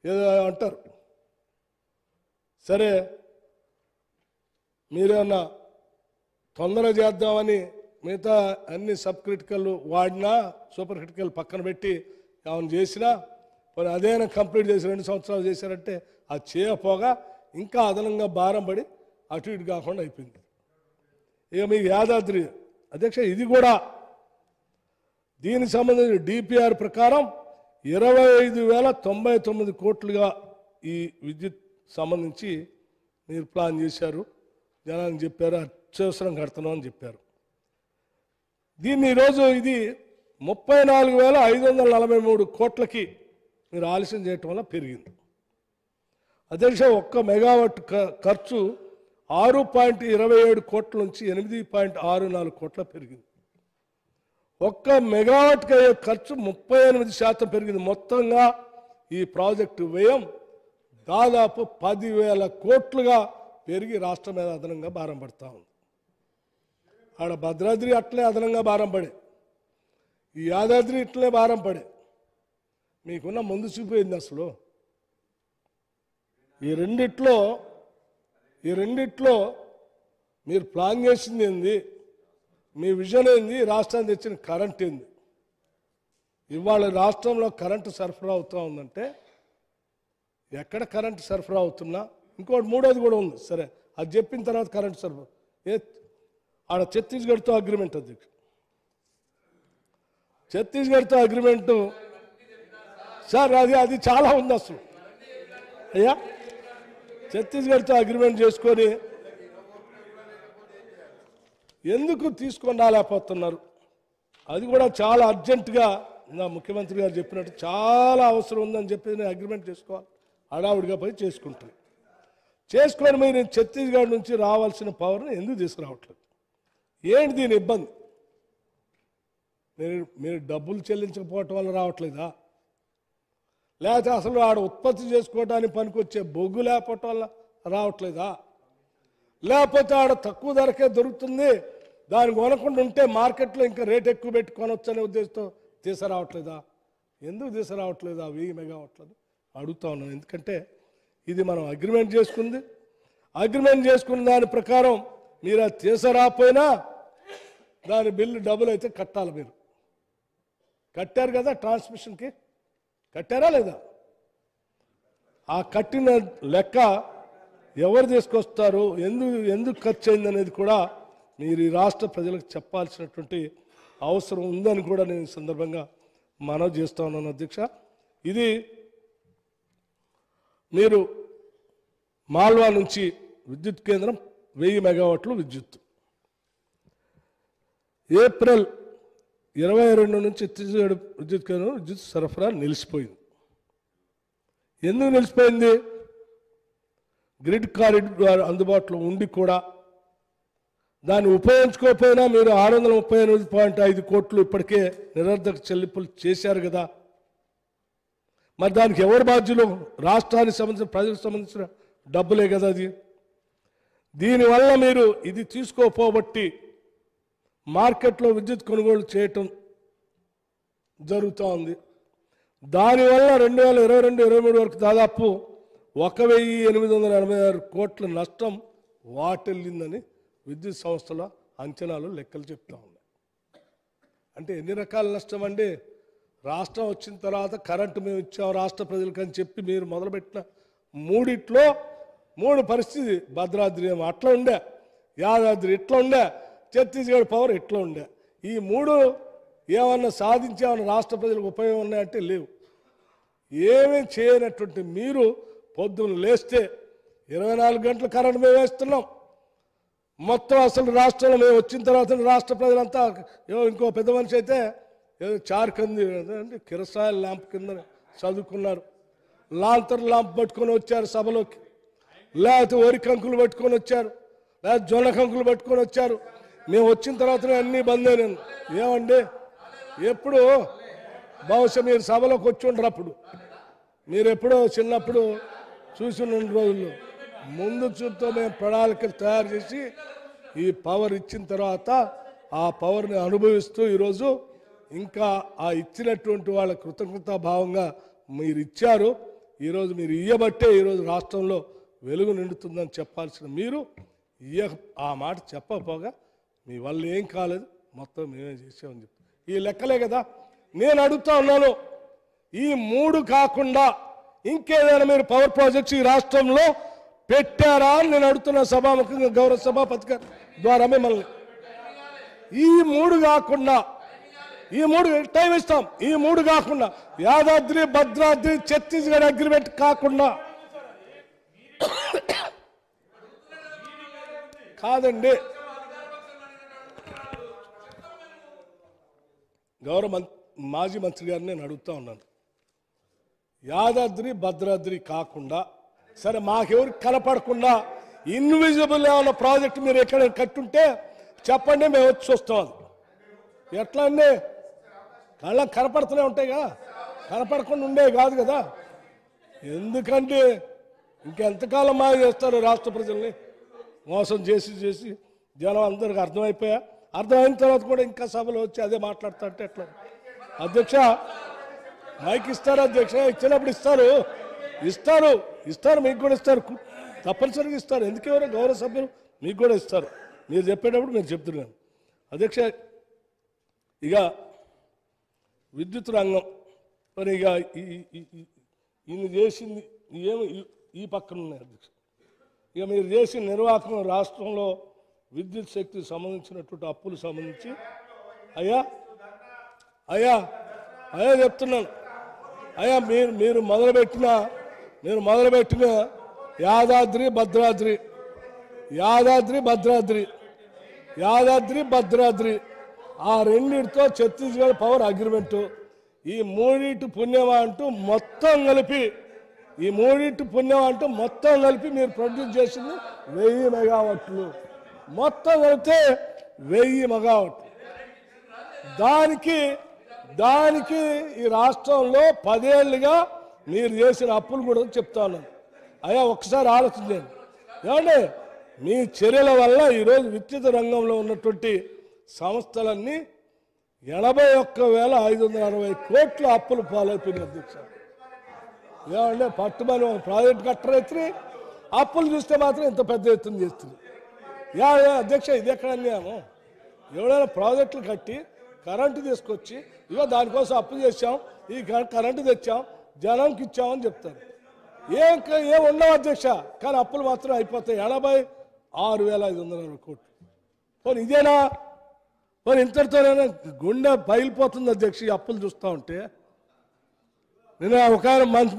ఏదో అంటారు. సరే, మీరేమన్నా తొందర చేద్దామని మిగతా అన్ని సబ్ క్రిటికల్ వాడినా సూపర్ క్రిటికల్ పక్కన పెట్టి ఏమైనా చేసినా మరి అదేనా కంప్లీట్ చేసి 2 సంవత్సరాలు చేశారంటే అది చేయపోగా ఇంకా అదనంగా భారం పడి అటు ఇటు కాకుండా అయిపోయింది. ఇక మీ యాదాద్రి అధ్యక్ష, ఇది కూడా దీనికి సంబంధించిన డిపిఆర్ ప్రకారం 25,099 కోట్లుగా ఈ విద్యుత్ సంబంధించి మీరు ప్లాన్ చేశారు, జనానికి చెప్పారు, అత్యవసరం కడుతున్నాం అని చెప్పారు. దీన్ని ఈరోజు ఇది 34,543 కోట్లకి మీరు ఆలస్యం చేయటం వల్ల పెరిగింది. అధ్యక్ష, ఒక్క మెగావాట్ ఖర్చు 6.27 కోట్ల నుంచి 8.64 కోట్ల పెరిగింది. ఒక్క మెగావాట్కి అయ్యే ఖర్చు 38% పెరిగింది. మొత్తంగా ఈ ప్రాజెక్టు వ్యయం దాదాపు 10,000 కోట్లుగా పెరిగి రాష్ట్రం మీద అదనంగా భారం పడతా ఉంది. ఆడ భద్రాద్రి అట్లే అదనంగా భారం పడే, ఈ యాదాద్రి ఇట్లే భారం పడే. మీకున్న ముందు చూపోయింది అసలు. ఈ రెండిట్లో మీరు ప్లాన్ చేసింది ఏంది, మీ విజన్ ఏంది, రాష్ట్రానికి తెచ్చిన కరెంట్ ఏంది. ఇవాళ రాష్ట్రంలో కరెంటు సరఫరా అవుతూ ఉందంటే ఎక్కడ కరెంటు సరఫరా అవుతున్నా ఇంకోటి మూడోది కూడా ఉంది. సరే, అది చెప్పిన తర్వాత కరెంటు సరఫరా ఆడ ఛత్తీస్గఢ్తో అగ్రిమెంట్. అధ్యక్ష, ఛత్తీస్గఢ్తో అగ్రిమెంటు సార్ అది చాలా ఉంది అసలు. అయ్యా, ఛత్తీస్గఢ్తో అగ్రిమెంట్ చేసుకొని ఎందుకు తీసుకొని రాలేకపోతున్నారు? అది కూడా చాలా అర్జెంటుగా నా ముఖ్యమంత్రి గారు చెప్పినట్టు చాలా అవసరం ఉందని చెప్పి నేను అగ్రిమెంట్ చేసుకోవాలి, హడావుడిగా పోయి చేసుకొని మీరు ఛత్తీస్గఢ్ నుంచి రావాల్సిన పవర్ని ఎందుకు తీసుకురావట్లేదు? ఏంటి దీని ఇబ్బంది? మీరు డబ్బులు చెల్లించకపోవటం వల్ల రావట్లేదా? లేకపోతే అసలు ఆడ ఉత్పత్తి చేసుకోవడానికి పనికొచ్చే బొగ్గు లేకపోవటం వల్ల రావట్లేదా? లేకపోతే ఆడ తక్కువ ధరకే దొరుకుతుంది, దాన్ని కొనకుండా ఉంటే మార్కెట్లో ఇంకా రేట్ ఎక్కువ పెట్టి కొనొచ్చు అనే ఉద్దేశంతో తీసుకురావట్లేదా? ఎందుకు తీసుకురావట్లేదా 1000 మెగావాట్లని అడుగుతా ఉన్నాను. ఎందుకంటే ఇది మనం అగ్రిమెంట్ చేసుకున్న దాని ప్రకారం మీరు అది తీసుకురాకపోయినా దాని బిల్లు డబ్బులు అయితే కట్టాలి. మీరు కట్టారు కదా, ట్రాన్స్మిషన్కి కట్టారా లేదా? ఆ కట్టిన లెక్క ఎవరు తీసుకొస్తారు, ఎందుకు ఖర్చు అయింది అనేది కూడా మీరు ఈ రాష్ట్ర ప్రజలకు చెప్పాల్సినటువంటి అవసరం ఉందని కూడా నేను ఈ సందర్భంగా మనవి చేస్తా ఉన్నాను. అధ్యక్ష, ఇది మీరు మాల్వా నుంచి విద్యుత్ కేంద్రం 1000 మెగావాట్లు విద్యుత్ ఏప్రిల్ 22 నుంచి ఛత్తీస్గఢ్ విద్యుత్ కేంద్రం విద్యుత్ సరఫరా నిలిచిపోయింది. ఎందుకు నిలిచిపోయింది? గ్రిడ్ కారిడార్ అందుబాటులో ఉండి కూడా దాన్ని ఉపయోగించుకోకపోయినా మీరు 638.5 కోట్లు ఇప్పటికే నిరర్ధక చెల్లింపులు చేశారు కదా. మరి దానికి ఎవరు బాధ్యులు? రాష్ట్రానికి సంబంధించిన ప్రజలకు సంబంధించిన డబ్బులే కదా అది. దీనివల్ల మీరు ఇది తీసుకోపోబట్టి మార్కెట్లో విద్యుత్ కొనుగోలు చేయటం జరుగుతూ ఉంది. దానివల్ల 2022-23 వరకు దాదాపు 1,886 కోట్ల నష్టం వాటిల్లిందని విద్యుత్ సంస్థల అంచనాలు లెక్కలు చెప్తా ఉన్నాయి. అంటే ఎన్ని రకాల నష్టం అండి? రాష్ట్రం వచ్చిన తర్వాత కరెంటు మేము ఇచ్చాం రాష్ట్ర ప్రజలకు అని చెప్పి మీరు మొదలుపెట్టిన మూడిట్లో 3 పరిస్థితి. భద్రాద్రి ఏమో అట్లా ఉండే, యాదాద్రి ఇట్లా ఉండే, ఛత్తీస్గఢ్ పవర్ ఇట్లా ఉండే. ఈ 3 ఏమన్నా సాధించామన్న రాష్ట్ర ప్రజలకు ఉపయోగం ఉన్నాయంటే లేవు. ఏమీ చేయనటువంటి మీరు పొద్దున్న లేస్తే 24 గంటలు కరెంట్ మేము వేస్తున్నాం. మొత్తం అసలు రాష్ట్రంలో మేము వచ్చిన తర్వాత రాష్ట్ర ప్రజలంతా ఇంకో పెద్ద మనిషి అయితే ఏదో చార్కంది అంటే కిరసాయల ల్యాంప్ కింద చదువుకున్నారు, లాంతర్ ల్యాంప్ పట్టుకొని వచ్చారు సభలోకి, లేకపోతే వరి కంకులు పట్టుకొని వచ్చారు, లేకపోతే జొన్న కంకులు పట్టుకొని వచ్చారు. మేము వచ్చిన తర్వాత అన్నీ బంద్ అయినాను. ఏమండి, ఎప్పుడు బహుశా మీరు సభలోకి వచ్చి ఉండరు. అప్పుడు మీరు ఎప్పుడో చిన్నప్పుడు చూసిన రోజుల్లో ముందు చూపుతో మేము ప్రణాళికలు తయారు చేసి ఈ పవర్ ఇచ్చిన తర్వాత ఆ పవర్ని అనుభవిస్తూ ఈరోజు ఇంకా ఆ ఇచ్చినటువంటి వాళ్ళ కృతజ్ఞతా భావంగా మీరు ఇచ్చారు. ఈరోజు మీరు ఇయ్యబట్టే ఈరోజు రాష్ట్రంలో వెలుగు నిండుతుందని చెప్పాల్సిన మీరు ఆ మాట చెప్పకపోగా మీ వల్ల ఏం కాలేదు, మొత్తం మేమే చేసామని చెప్పి ఈ లెక్కలే కదా. నేను అడుగుతా ఉన్నాను, ఈ 3 కాకుండా ఇంకేదైనా మీరు పవర్ ప్రాజెక్ట్స్ ఈ రాష్ట్రంలో పెట్టారా అని నేను అడుగుతున్నా సభాముఖంగా గౌరవ సభాపతి గారి ద్వారా మిమ్మల్ని. ఈ 3 కాకుండా, ఈ 3 టైం ఇస్తాం, ఈ 3 కాకుండా యాదాద్రి, భద్రాద్రి, ఛత్తీస్గఢ్ అగ్రిమెంట్ కాకుండా కాదండి. గౌరవ మాజీ మంత్రి గారిని నేను అడుగుతా ఉన్నాను, యాదాద్రి, భద్రాద్రి కాకుండా సరే మాకెవరికి కనపడకుండా ఇన్విజిబుల్ ఏమైనా ప్రాజెక్ట్ మీరు ఎక్కడ కట్టుంటే చెప్పండి, మేము వచ్చి చూస్తాం. అది ఎట్లా అండి, కళ్ళకు కనపడుతూనే ఉంటాయి కదా, కనపడకుండా ఉండేవి కాదు కదా. ఎందుకంటే ఇంకెంతకాలం మాయ చేస్తారు రాష్ట్ర ప్రజల్ని మోసం చేసి చేసి జనం అందరికి అర్థమైపోయా. అర్థమైన తర్వాత కూడా ఇంకా సభలో వచ్చి అదే మాట్లాడుతుంటే ఎట్లా? అధ్యక్ష మైక్ ఇస్తారు, అధ్యక్ష ఇచ్చినప్పుడు ఇస్తారు మీకు కూడా ఇస్తారు, తప్పనిసరిగా ఇస్తారు. ఎందుకెవరో గౌరవ సభ్యులు మీకు కూడా ఇస్తారు, మీరు చెప్పేటప్పుడు నేను చెప్తున్నాను. అధ్యక్ష ఇక విద్యుత్ రంగం మరి ఇక ఈయన చేసింది ఏమి ఈ పక్కన ఉన్నాయి అధ్యక్ష. ఇక మీరు చేసిన నిర్వాహకం రాష్ట్రంలో విద్యుత్ శక్తికి సంబంధించినటువంటి అప్పులు సంబంధించి అయ్యా చెప్తున్నాను అయ్యా, మీరు మొదలుపెట్టిన యాదాద్రి భద్రాద్రి ఆ రెండింటితో ఛత్తీస్గఢ్ పవర్ అగ్రిమెంటు, ఈ 3 పుణ్యమా అంటూ మొత్తం కలిపి మీరు ప్రొడ్యూస్ చేసింది 1000 మెగావాట్లు, మొత్తం కలిపితే 1000 మెగావాట్లు. దానికి ఈ రాష్ట్రంలో 10 ఏళ్ళుగా మీరు చేసిన అప్పులు కూడా చెప్తా ఉన్నాను. అయ్యా ఒకసారి ఆలోచించండి, ఏమంటే మీ చర్యల వల్ల ఈరోజు విద్యుత్ రంగంలో ఉన్నటువంటి సంస్థలన్నీ 81,560 కోట్ల అప్పులు పాలైపోయినాయి అధ్యక్ష. ఏమంటే పట్టుమని ప్రాజెక్ట్ కట్టరైతే అప్పులు చూస్తే మాత్రం ఇంత పెద్ద ఎత్తున చేస్తుంది. అధ్యక్ష ఇది ఎక్కడ అన్యాయము? ఎవడైనా ప్రాజెక్టులు కట్టి కరెంటు తీసుకొచ్చి ఇగో దానికోసం అప్పు చేసాం, ఈ కరెంటు తెచ్చాం, జనంకి ఇచ్చామని చెప్తారు. ఏం ఉండవు అధ్యక్ష, కానీ అప్పులు మాత్రం అయిపోతాయి 86,560 కోట్లు. పోనీ ఇదేనా? పోనీ ఇంతటితోనే గుండె బయలుపోతుంది అధ్యక్ష ఈ అప్పులు చూస్తూ ఉంటే. నేను ఒక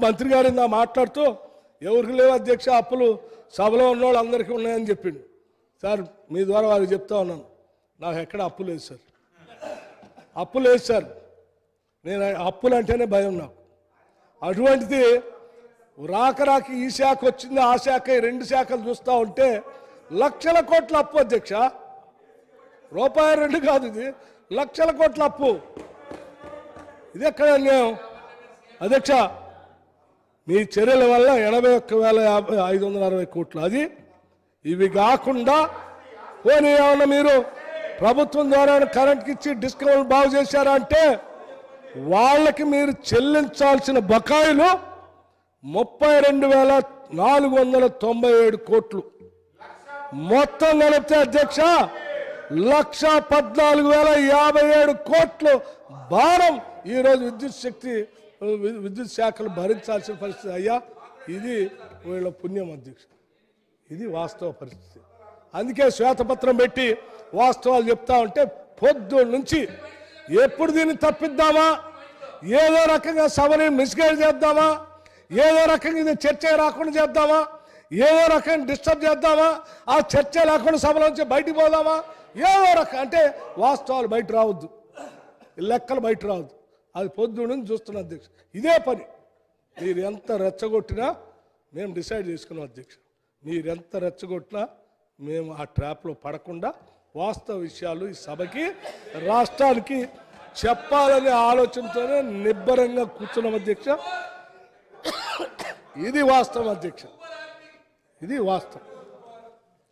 మంత్రి గారు నా మాట్లాడుతూ ఎవరికి లేవు అధ్యక్ష అప్పులు, సభలో ఉన్న వాళ్ళు అందరికీ ఉన్నాయని చెప్పిండు. సార్ మీ ద్వారా వారికి చెప్తా ఉన్నాను, నాకు ఎక్కడ అప్పు లేదు సార్, నేను అప్పులు అంటేనే భయం నాకు. అటువంటిది రాక ఈ శాఖ వచ్చింది, ఆ శాఖ, ఈ 2 శాఖలు చూస్తూ ఉంటే లక్షల కోట్ల అప్పు అధ్యక్ష. రూపాయి 2 కాదు, ఇది లక్షల కోట్ల అప్పు. ఇది ఎక్కడ అన్యాయం అధ్యక్ష? మీ చర్యల వల్ల 81,560 కోట్లు. అది ఇవి కాకుండా పోనీ ఏమన్నా మీరు ప్రభుత్వం ద్వారా కరెంట్కి ఇచ్చి డిస్కౌంట్ బాగు చేశారా అంటే వాళ్ళకి మీరు చెల్లించాల్సిన బకాయిలు 32,497 కోట్లు. మొత్తం కలిపితే అధ్యక్ష 1,14,057 కోట్లు భారం ఈరోజు విద్యుత్ శాఖలు భరించాల్సిన పరిస్థితి. అయ్యా ఇది వీళ్ళ పుణ్యం అధ్యక్ష, ఇది వాస్తవ పరిస్థితి. అందుకే శ్వేతపత్రం పెట్టి వాస్తవాలు చెప్తా ఉంటే పొద్దున్న నుంచి ఎప్పుడు దీన్ని తప్పిద్దామా, ఏదో రకంగా సభని మిస్గైడ్ చేద్దామా, ఏదో రకంగా ఇది చర్చ రాకుండా చేద్దామా, ఏదో రకంగా డిస్టర్బ్ చేద్దామా, ఆ చర్చ లేకుండా సభలోంచి బయటికి పోదామా, ఏదో రకం అంటే వాస్తవాలు బయట రావద్దు, లెక్కలు బయట రావద్దు. అది పొద్దున్న నుంచి చూస్తున్న అధ్యక్ష ఇదే పని. మీరు ఎంత రెచ్చగొట్టినా మేము డిసైడ్ చేసుకున్నాం అధ్యక్ష, మీరు ఎంత రెచ్చగొట్టినా మేము ఆ ట్రాప్లో పడకుండా వాస్తవ విషయాలు ఈ సభకి రాష్ట్రానికి చెప్పాలనే ఆలోచనతోనే నిబ్బరంగా కూర్చున్నాం అధ్యక్ష. ఇది వాస్తవం అధ్యక్ష, ఇది వాస్తవం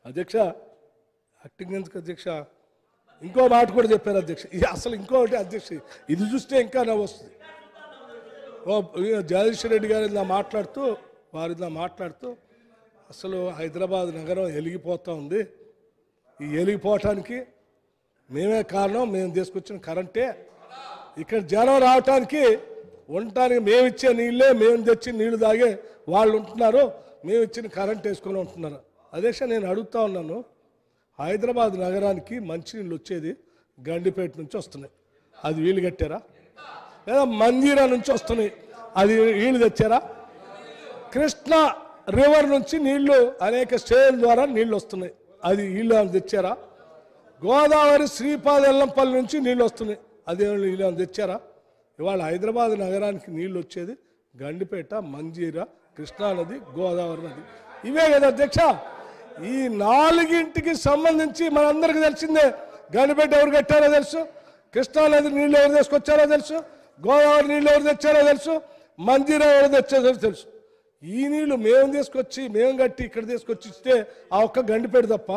అధ్యక్ష. యాక్టింగ్ ఎందుకు అధ్యక్ష? ఇంకో మాట కూడా చెప్పారు అధ్యక్ష. అసలు ఇంకోటి అధ్యక్ష, ఇది చూస్తే ఇంకా నవ్వు వస్తుంది. జగదీశ్వర్ రెడ్డి గారు ఇలా మాట్లాడుతూ అసలు హైదరాబాద్ నగరం వెలిగిపోతూ ఉంది. ఈ వెలిగిపోవటానికి మేమే కారణం, మేము తీసుకొచ్చిన కరెంటే. ఇక్కడ జనం రావటానికి ఉండటానికి మేము ఇచ్చే నీళ్ళే, మేము తెచ్చి నీళ్లు తాగే వాళ్ళు ఉంటున్నారు, మేము ఇచ్చిన కరెంట్ వేసుకొని ఉంటున్నారు. అధ్యక్ష, నేను అడుగుతా ఉన్నాను, హైదరాబాద్ నగరానికి మంచినీళ్ళు వచ్చేది గండిపేట నుంచి వస్తున్నాయి, అది వీళ్ళు కట్టారా? లేదా మంజీరా నుంచి వస్తున్నాయి, అది వీళ్ళు తెచ్చారా? కృష్ణా రివర్ నుంచి నీళ్లు అనేక స్టేల ద్వారా నీళ్లు వస్తున్నాయి, అది వీళ్ళు తెచ్చారా? గోదావరి శ్రీపాద ఎల్లంపల్లి నుంచి నీళ్ళు వస్తున్నాయి, అదే వీళ్ళు తెచ్చారా? ఇవాళ హైదరాబాద్ నగరానికి నీళ్ళు వచ్చేది గండిపేట, మంజీరా, కృష్ణా నది, గోదావరి నది, ఇవే కదా అధ్యక్ష. ఈ నాలుగింటికి సంబంధించి మనందరికీ తెలిసిందే. గండిపేట ఎవరు కట్టారో తెలుసు, కృష్ణా నది నీళ్ళు ఎవరు తీసుకొచ్చారో తెలుసు, గోదావరి నీళ్ళు ఎవరు తెచ్చారో తెలుసు, మంజీరా ఎవరు తెచ్చారో తెలుసు. ఈ నీళ్లు మేము తీసుకొచ్చి మేము కట్టి ఇక్కడ తీసుకొచ్చి ఇస్తే ఆ ఒక్క గండిపేట తప్ప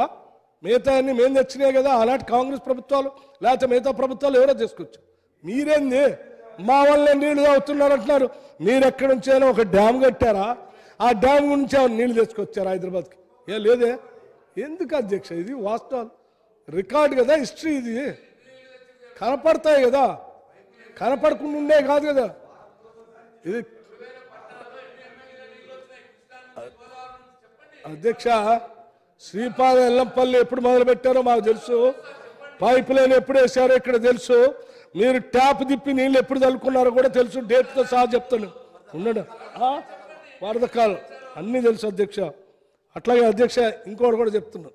మిగతా అన్ని మేము తెచ్చినాయి కదా. అలాంటి కాంగ్రెస్ ప్రభుత్వాలు లేకపోతే మిగతా ప్రభుత్వాలు ఎవరో తీసుకొచ్చు. మీరేంది మా వల్ల నీళ్లు తాగుతున్నారు అంటున్నారు. మీరు ఎక్కడి నుంచైనా ఒక డ్యామ్ కట్టారా? ఆ డ్యామ్ నుంచి నీళ్లు తీసుకొచ్చారు హైదరాబాద్కి? ఏ లేదే. ఎందుకు అధ్యక్ష? ఇది వాస్తవాలు, రికార్డు కదా, హిస్టరీ. ఇది కనపడతాయి కదా, కనపడకుండా ఉండే కాదు కదా. ఇది అధ్యక్ష, శ్రీపాద ఎల్లంపల్లి ఎప్పుడు మొదలుపెట్టారో మాకు తెలుసు, పైప్ లైన్ ఎప్పుడు వేసారో ఇక్కడ తెలుసు, మీరు ట్యాప్ తిప్పి నీళ్ళు ఎప్పుడు చల్లుకున్నారో కూడా తెలుసు, డేట్తో సహా చెప్తాను. ఉండడం వరద కాలం అన్నీ తెలుసు అధ్యక్ష. అట్లాగే అధ్యక్ష, ఇంకోటి కూడా చెప్తున్నాం,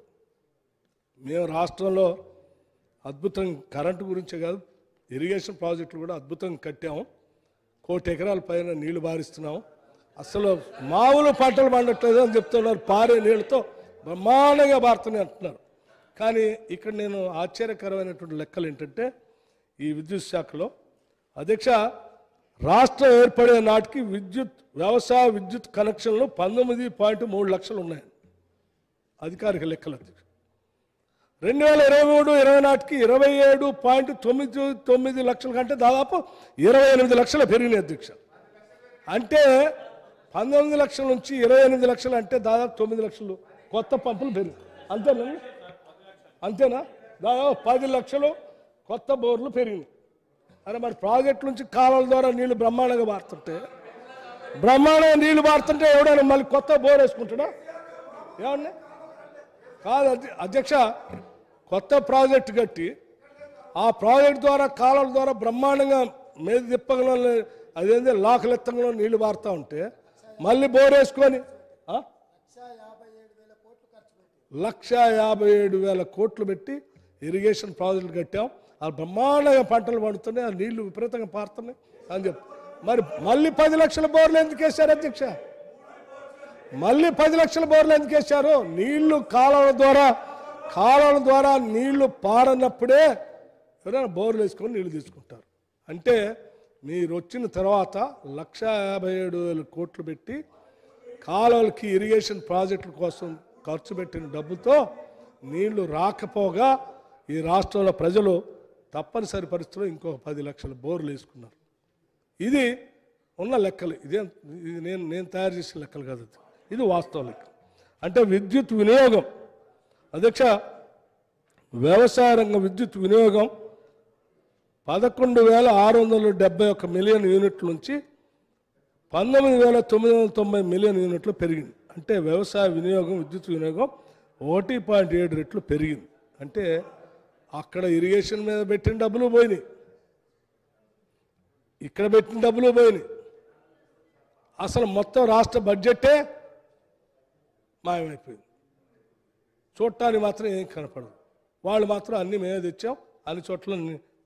మేము రాష్ట్రంలో అద్భుతం కరెంటు గురించే కాదు, ఇరిగేషన్ ప్రాజెక్టులు కూడా అద్భుతంగా కట్టాము. 1 కోటి ఎకరాల పైన నీళ్లు బారిస్తున్నాము. అసలు మామూలు పంటలు పండట్లేదు అని చెప్తున్నారు, పారే నీళ్ళతో బ్రహ్మాండంగా బారుతున్నాయి అంటున్నారు. కానీ ఇక్కడ నేను ఆశ్చర్యకరమైనటువంటి లెక్కలు ఏంటంటే, ఈ విద్యుత్ శాఖలో అధ్యక్ష, రాష్ట్రం ఏర్పడే నాటికి వ్యవసాయ విద్యుత్ కనెక్షన్లు 19.3 లక్షలు ఉన్నాయి అధికారిక లెక్కలు అధ్యక్ష. 2023-24 నాటికి 27.99 లక్షల కంటే దాదాపు 28 లక్షలు పెరిగినాయి అధ్యక్ష. అంటే 19 లక్షల నుంచి 28 లక్షలు అంటే దాదాపు 9 లక్షలు కొత్త పంపులు పెరిగాయి. అంతేనా? దాదాపు 10 లక్షలు కొత్త బోర్లు పెరిగినాయి. అరే మరి ప్రాజెక్టు నుంచి కాలువల ద్వారా నీళ్లు బ్రహ్మాండంగా బారుతుంటే ఎవడైనా మళ్ళీ కొత్త బోర్ వేసుకుంటాడా? ఏమన్నా కాదు అధ్యక్ష. కొత్త ప్రాజెక్టు కట్టి ఆ ప్రాజెక్టు ద్వారా కాలువల ద్వారా బ్రహ్మాండంగా మీద తిప్పగల అదేంటి లాకలెత్తంలో నీళ్లు బారుతూ ఉంటే మళ్ళీ బోర్ వేసుకొని 1,57,000 కోట్లు పెట్టి ఇరిగేషన్ ప్రాజెక్టులు కట్టాం. ఆ బ్రహ్మాండంగా పంటలు పండుతున్నాయి, ఆ నీళ్లు విపరీతంగా పారుతున్నాయి అని చెప్పి మరి మళ్ళీ 10 లక్షల బోర్లు ఎందుకు వేశారు అధ్యక్ష? మళ్ళీ 10 లక్షల బోర్లు ఎందుకు వేశారు? నీళ్లు కాలువల ద్వారా నీళ్లు పారనప్పుడే ఎవరైనా బోర్లు వేసుకొని నీళ్లు తీసుకుంటారు. అంటే మీరు వచ్చిన తర్వాత 1,57,000 కోట్లు పెట్టి కాలువలకి ఇరిగేషన్ ప్రాజెక్టుల కోసం ఖర్చు పెట్టిన డబ్బుతో నీళ్లు రాకపోగా ఈ రాష్ట్రంలో ప్రజలు తప్పనిసరి పరిస్థితుల్లో ఇంకొక 10 లక్షల బోర్లు వేసుకున్నారు. ఇది ఉన్న లెక్కలు. ఇది నేను తయారు చేసిన లెక్కలు కాదు, ఇది వాస్తవ లెక్క. అంటే విద్యుత్ వినియోగం అధ్యక్ష, వ్యవసాయ రంగ విద్యుత్ వినియోగం 11,671 మిలియన్ యూనిట్ల నుంచి 19,990 మిలియన్ యూనిట్లు పెరిగింది. అంటే వ్యవసాయ వినియోగం, విద్యుత్ వినియోగం 1.7 రెట్లు పెరిగింది. అంటే అక్కడ ఇరిగేషన్ మీద పెట్టిన డబ్బులు పోయినాయి, ఇక్కడ పెట్టిన డబ్బులు పోయినాయి. అసలు మొత్తం రాష్ట్ర బడ్జెటే మాయమైపోయింది. చూడటానికి మాత్రం ఏం కనపడదు. వాళ్ళు మాత్రం అన్ని మేమే తెచ్చాం, అన్ని చోట్ల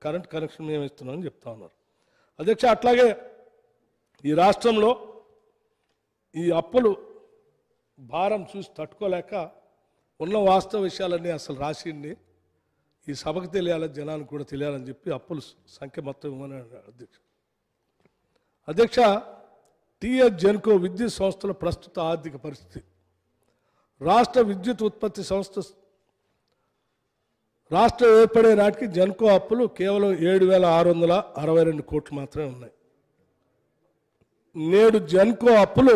కరెంట్ కనెక్షన్ మేము ఇస్తున్నామని చెప్తా ఉన్నారు అధ్యక్ష. అట్లాగే ఈ రాష్ట్రంలో ఈ అప్పులు భారం చూసి తట్టుకోలేక ఉన్న వాస్తవ విషయాలన్నీ అసలు రాసిండి ఈ సభకు తెలియాలి, జనానికి కూడా తెలియాలని చెప్పి అప్పుల సంఖ్య మొత్తం ఇవ్వమని అధ్యక్ష. టీఎస్ జెన్కో విద్యుత్ సంస్థల ప్రస్తుత ఆర్థిక పరిస్థితి. రాష్ట్ర విద్యుత్ ఉత్పత్తి సంస్థ రాష్ట్రం ఏర్పడే నాటికి జెన్కో అప్పులు కేవలం 7,662 కోట్లు మాత్రమే ఉన్నాయి. నేడు జెన్కో అప్పులు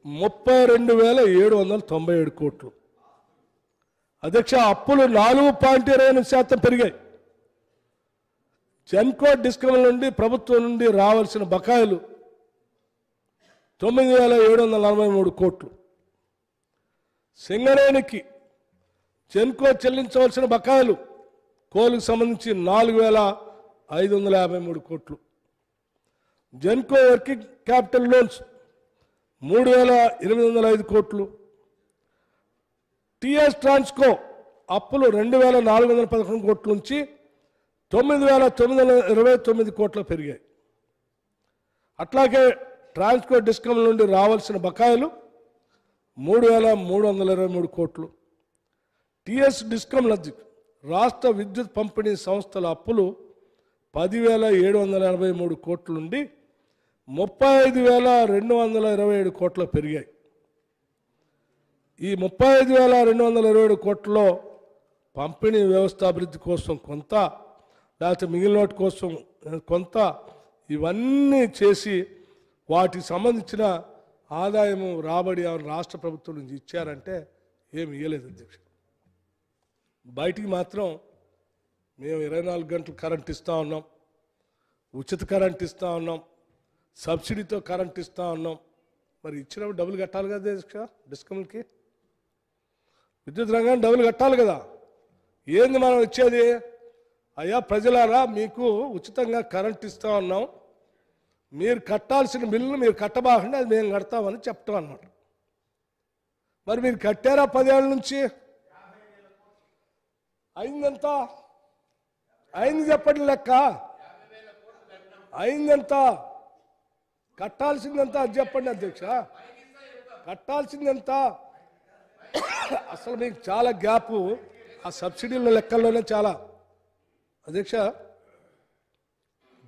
32,797 కోట్లు. అధ్యక్ష, అప్పులు 4.28% పెరిగాయి. జెన్కో డిస్కమ్ల నుండి ప్రభుత్వం నుండి రావాల్సిన బకాయిలు 9,743 కోట్లు. సింగరేణికి జెన్కో చెల్లించవలసిన బకాయిలు కోలుకు సంబంధించి 4,553 కోట్లు. జెన్కో వర్కింగ్ క్యాపిటల్ లోన్స్ 3,805 కోట్లు. టిఎస్ ట్రాన్స్కో అప్పులు 2,411 కోట్ల నుంచి 9,929 కోట్ల పెరిగాయి. అట్లాగే ట్రాన్స్కో డిస్కమ్ నుండి రావాల్సిన బకాయిలు 3,323 కోట్లు. టిఎస్ డిస్కమ్ రాష్ట్ర విద్యుత్ పంపిణీ సంస్థల అప్పులు 10,783 కోట్ల నుండి 35,227 కోట్ల పెరిగాయి. ఈ 35,227 కోట్లలో పంపిణీ వ్యవస్థ అభివృద్ధి కోసం కొంత, లేకపోతే మిగిలిన వాటి కోసం కొంత, ఇవన్నీ చేసి వాటికి సంబంధించిన ఆదాయము రాబడి రాష్ట్ర ప్రభుత్వం నుంచి ఇచ్చారంటే ఏమి ఇవ్వలేదు అధ్యక్ష. బయటికి మాత్రం మేము 24 గంటలు కరెంట్ ఇస్తూ ఉన్నాం, ఉచిత కరెంట్ ఇస్తూ ఉన్నాం, సబ్సిడీతో కరెంట్ ఇస్తూ ఉన్నాం. మరి ఇచ్చినప్పుడు డబ్బులు కట్టాలి కదా అధ్యక్ష, డిస్కమ్లకి విద్యుత్ రంగాన్ని డబ్బులు కట్టాలి కదా. ఏంది మనం ఇచ్చేది? అయ్యా ప్రజలారా, మీకు ఉచితంగా కరెంట్ ఇస్తూ ఉన్నాం, మీరు కట్టాల్సిన బిల్లును మీరు కట్టబాకండి, అది మేము కడతామని చెప్తాం అన్నమాట. మరి మీరు కట్టారా 10 ఏళ్ళ నుంచి? అయిందంత అయింది చెప్పండి, లెక్క అయిందంత, కట్టాల్సిందంత అది చెప్పండి అధ్యక్ష, కట్టాల్సిందంత. అసలు మీకు చాలా గ్యాప్ ఆ సబ్సిడీల లెక్కల్లోనే చాలా. అధ్యక్ష,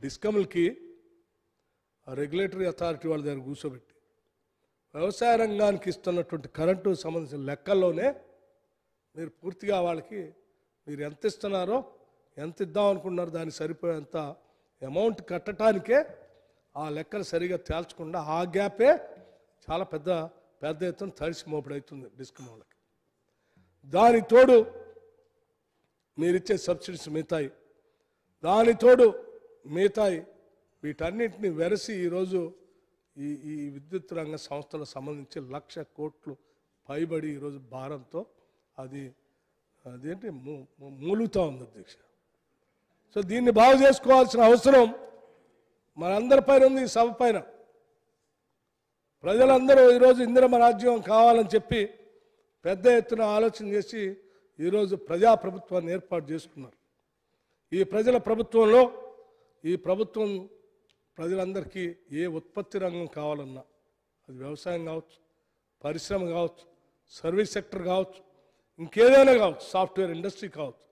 డిస్కమ్లకి రెగ్యులేటరీ అథారిటీ వాళ్ళ దగ్గర కూర్చోబెట్టి వ్యవసాయ రంగానికి ఇస్తున్నటువంటి కరెంటు సంబంధించిన లెక్కల్లోనే మీరు పూర్తిగా వాళ్ళకి మీరు ఎంత ఇస్తున్నారో, ఎంత ఇద్దాం అనుకుంటున్నారో దానికి సరిపోయేంత అమౌంట్ కట్టడానికే ఆ లెక్కలు సరిగా తేల్చకుండా ఆ గ్యాపే చాలా పెద్ద ఎత్తున తడిసి మోపడవుతుంది డిస్కమ్ వాళ్ళకి. దాని తోడు మీరిచ్చే సబ్సిడీస్ మిగతాయి, దాని తోడు మిగతాయి, వీటన్నిటిని వెరసి ఈరోజు ఈ విద్యుత్ రంగ సంస్థలకు సంబంధించి 1,00,000 కోట్లు పైబడి ఈరోజు భారంతో అదేంటి మూలుగుతూ ఉంది అధ్యక్ష. సో దీన్ని బాగు చేసుకోవాల్సిన అవసరం మనందరిపైన ఉంది. ఈ సభ పైన ప్రజలందరూ ఈరోజు ఇందిరమ్మ రాజ్యం కావాలని చెప్పి పెద్ద ఎత్తున ఆలోచన చేసి ఈరోజు ప్రజాప్రభుత్వాన్ని ఏర్పాటు చేసుకున్నారు. ఈ ప్రజల ప్రభుత్వంలో ఈ ప్రభుత్వం ప్రజలందరికీ ఏ ఉత్పత్తి రంగం కావాలన్నా, అది వ్యవసాయం కావచ్చు, పరిశ్రమ కావచ్చు, సర్వీస్ సెక్టర్ కావచ్చు, ఇంకేదైనా కావచ్చు, సాఫ్ట్వేర్ ఇండస్ట్రీ కావచ్చు,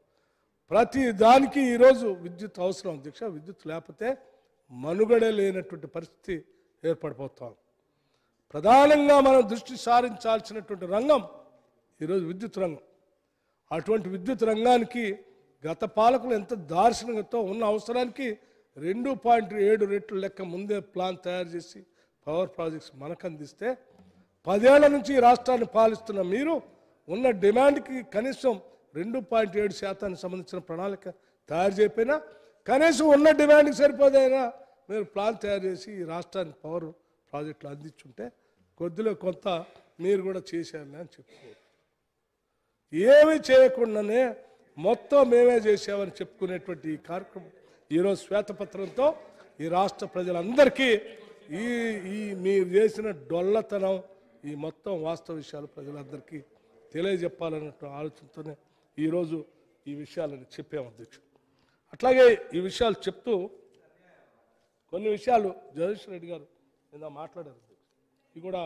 ప్రతి దానికి ఈరోజు విద్యుత్ అవసరం అధ్యక్ష. విద్యుత్ లేకపోతే మనుగడే లేనటువంటి పరిస్థితి ఏర్పడిపోతాం. ప్రధానంగా మనం దృష్టి సారించాల్సినటువంటి రంగం ఈరోజు విద్యుత్ రంగం. అటువంటి విద్యుత్ రంగానికి గత పాలకులు ఎంత దార్శనికతో ఉన్న అవసరానికి 2.7 రెట్లు లెక్క ముందే ప్లాన్ తయారు చేసి పవర్ ప్రాజెక్ట్స్ మనకు అందిస్తే 10 ఏళ్ల నుంచి ఈ రాష్ట్రాన్ని పాలిస్తున్న మీరు ఉన్న డిమాండ్కి కనీసం 2.7% సంబంధించిన ప్రణాళిక తయారు చేయకపోయినా కనీసం ఉన్న డిమాండ్కి సరిపోదైనా మీరు ప్లాన్ తయారు చేసి ఈ రాష్ట్రానికి పవర్ ప్రాజెక్టులు అందించుంటే కొద్దిలో కొంత మీరు కూడా చేశారని అని చెప్పుకోవచ్చు. ఏమీ చేయకుండానే మొత్తం మేమే చేసామని చెప్పుకునేటువంటి ఈ కార్యక్రమం ఈరోజు శ్వేతపత్రంతో ఈ రాష్ట్ర ప్రజలందరికీ ఈ మీరు చేసిన డొల్లతనం, ఈ మొత్తం వాస్తవ విషయాలు ప్రజలందరికీ తెలియజెప్పాలన్నట్టు ఆలోచనతోనే ఈరోజు ఈ విషయాలను చెప్పాము అధ్యక్షుడు. అట్లాగే ఈ విషయాలు చెప్తూ కొన్ని విషయాలు జగదీష్ రెడ్డి గారు నిన్న మాట్లాడారు. ఇవి కూడా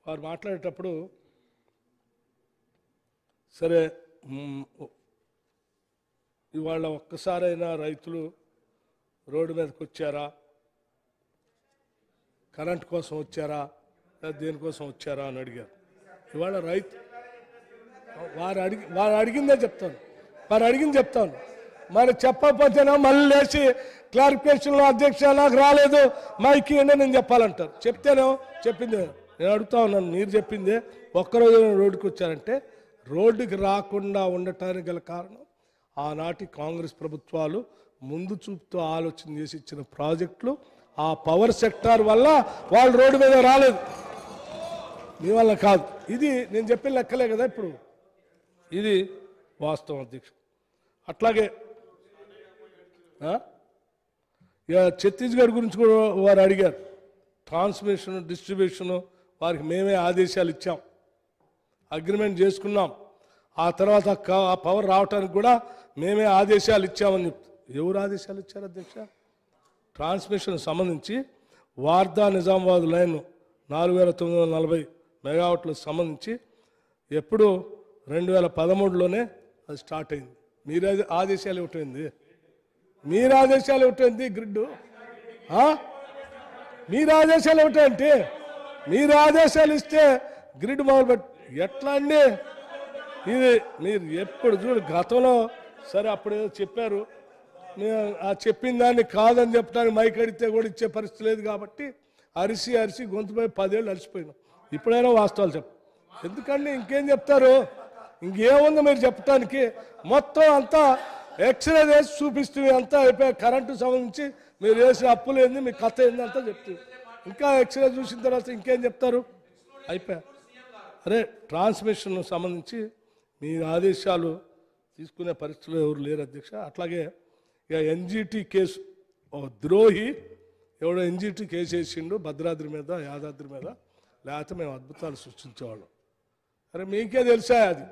వారు మాట్లాడేటప్పుడు సరే ఇవాళ ఒక్కసారైనా రైతులు రోడ్డు మీదకి వచ్చారా, కరెంట్ కోసం వచ్చారా, దేనికోసం వచ్చారా అని అడిగారు. ఇవాళ వారు అడిగిందే చెప్తాను, వారు అడిగింది చెప్తాను. మరి చెప్పకపోతేనా మళ్ళీ లేచి క్లారిఫికేషన్లో అధ్యక్ష నాకు రాలేదు మైకి ఏంటో నేను చెప్పాలంటారు. చెప్తేనే చెప్పింది నేను అడుగుతా ఉన్నాను. మీరు చెప్పిందే ఒక్కరోజు రోడ్డుకి వచ్చారంటే రోడ్డుకి రాకుండా ఉండటానికి గల కారణం ఆనాటి కాంగ్రెస్ ప్రభుత్వాలు ముందు చూపుతో ఆలోచన చేసి ఇచ్చిన ప్రాజెక్టులు. ఆ పవర్ సెక్టార్ వల్ల వాళ్ళు రోడ్డు మీద రాలేదు, మీ వల్ల కాదు. ఇది నేను చెప్పిన లెక్కలే కదా ఇప్పుడు, ఇది వాస్తవం అధ్యక్ష. అట్లాగే ఇక ఛత్తీస్గఢ్ గురించి కూడా వారు అడిగారు. ట్రాన్స్మిషన్ డిస్ట్రిబ్యూషను వారికి మేమే ఆదేశాలు ఇచ్చాం, అగ్రిమెంట్ చేసుకున్నాం. ఆ తర్వాత ఆ పవర్ రావడానికి కూడా మేమే ఆదేశాలు ఇచ్చామని చెప్తారు. ఎవరు ఆదేశాలు ఇచ్చారు అధ్యక్ష? ట్రాన్స్మిషన్ సంబంధించి వార్దా నిజామాబాద్ లైన్ 4940 మెగావాట్లకు సంబంధించి ఎప్పుడు 2013లోనే అది స్టార్ట్ అయింది. మీరు ఆదేశాలు ఇవ్వటైంది, మీరు ఆదేశాలు ఇవ్వటైంది గ్రిడ్, మీరు ఆదేశాలు ఇవ్వటంటే మీరు ఆదేశాలు ఇస్తే గ్రిడ్ మొదలుపెట్టి ఎట్లా అండి? ఇది మీరు ఎప్పుడు చూడు గతంలో సరే అప్పుడు ఏదో చెప్పారు, ఆ చెప్పిన దాన్ని కాదని చెప్పడానికి మైక్ అడిగితే కూడా ఇచ్చే పరిస్థితి లేదు కాబట్టి అరిసి అరిసి గొంతుపై 10 ఏళ్ళు అరిసిపోయినాం. ఇప్పుడైనా వాస్తవాలు చెప్పు, ఎందుకండి ఇంకేం చెప్తారు? ఇంకేముంది మీరు చెప్పడానికి? మొత్తం అంతా ఎక్స్రే వేసి చూపిస్తుంది, అంతా అయిపోయి కరెంటు సంబంధించి మీరు వేసిన అప్పులు ఏంది, మీ కథ ఏంది అంతా చెప్తుంది. ఇంకా ఎక్స్రే చూసిన తర్వాత ఇంకేం చెప్తారు? అయిపోయా. అరే ట్రాన్స్మిషన్ సంబంధించి మీ ఆదేశాలు తీసుకునే పరిస్థితులు ఎవరు లేరు అధ్యక్ష. అట్లాగే ఇక ఎన్జిటి కేసు, ద్రోహి ఎవడో ఎన్జిటి కేసు వేసిండు భద్రాద్రి మీద యాదాద్రి మీద, లేకపోతే మేము అద్భుతాలు సృష్టించేవాళ్ళం. అరే మీకే తెలుసా అది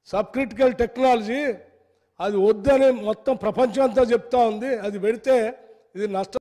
సబ్ క్రిటికల్ టెక్నాలజీ, అది వద్దని మొత్తం ప్రపంచం అంతా చెప్తా ఉంది. అది పెడితే ఇది నష్టం.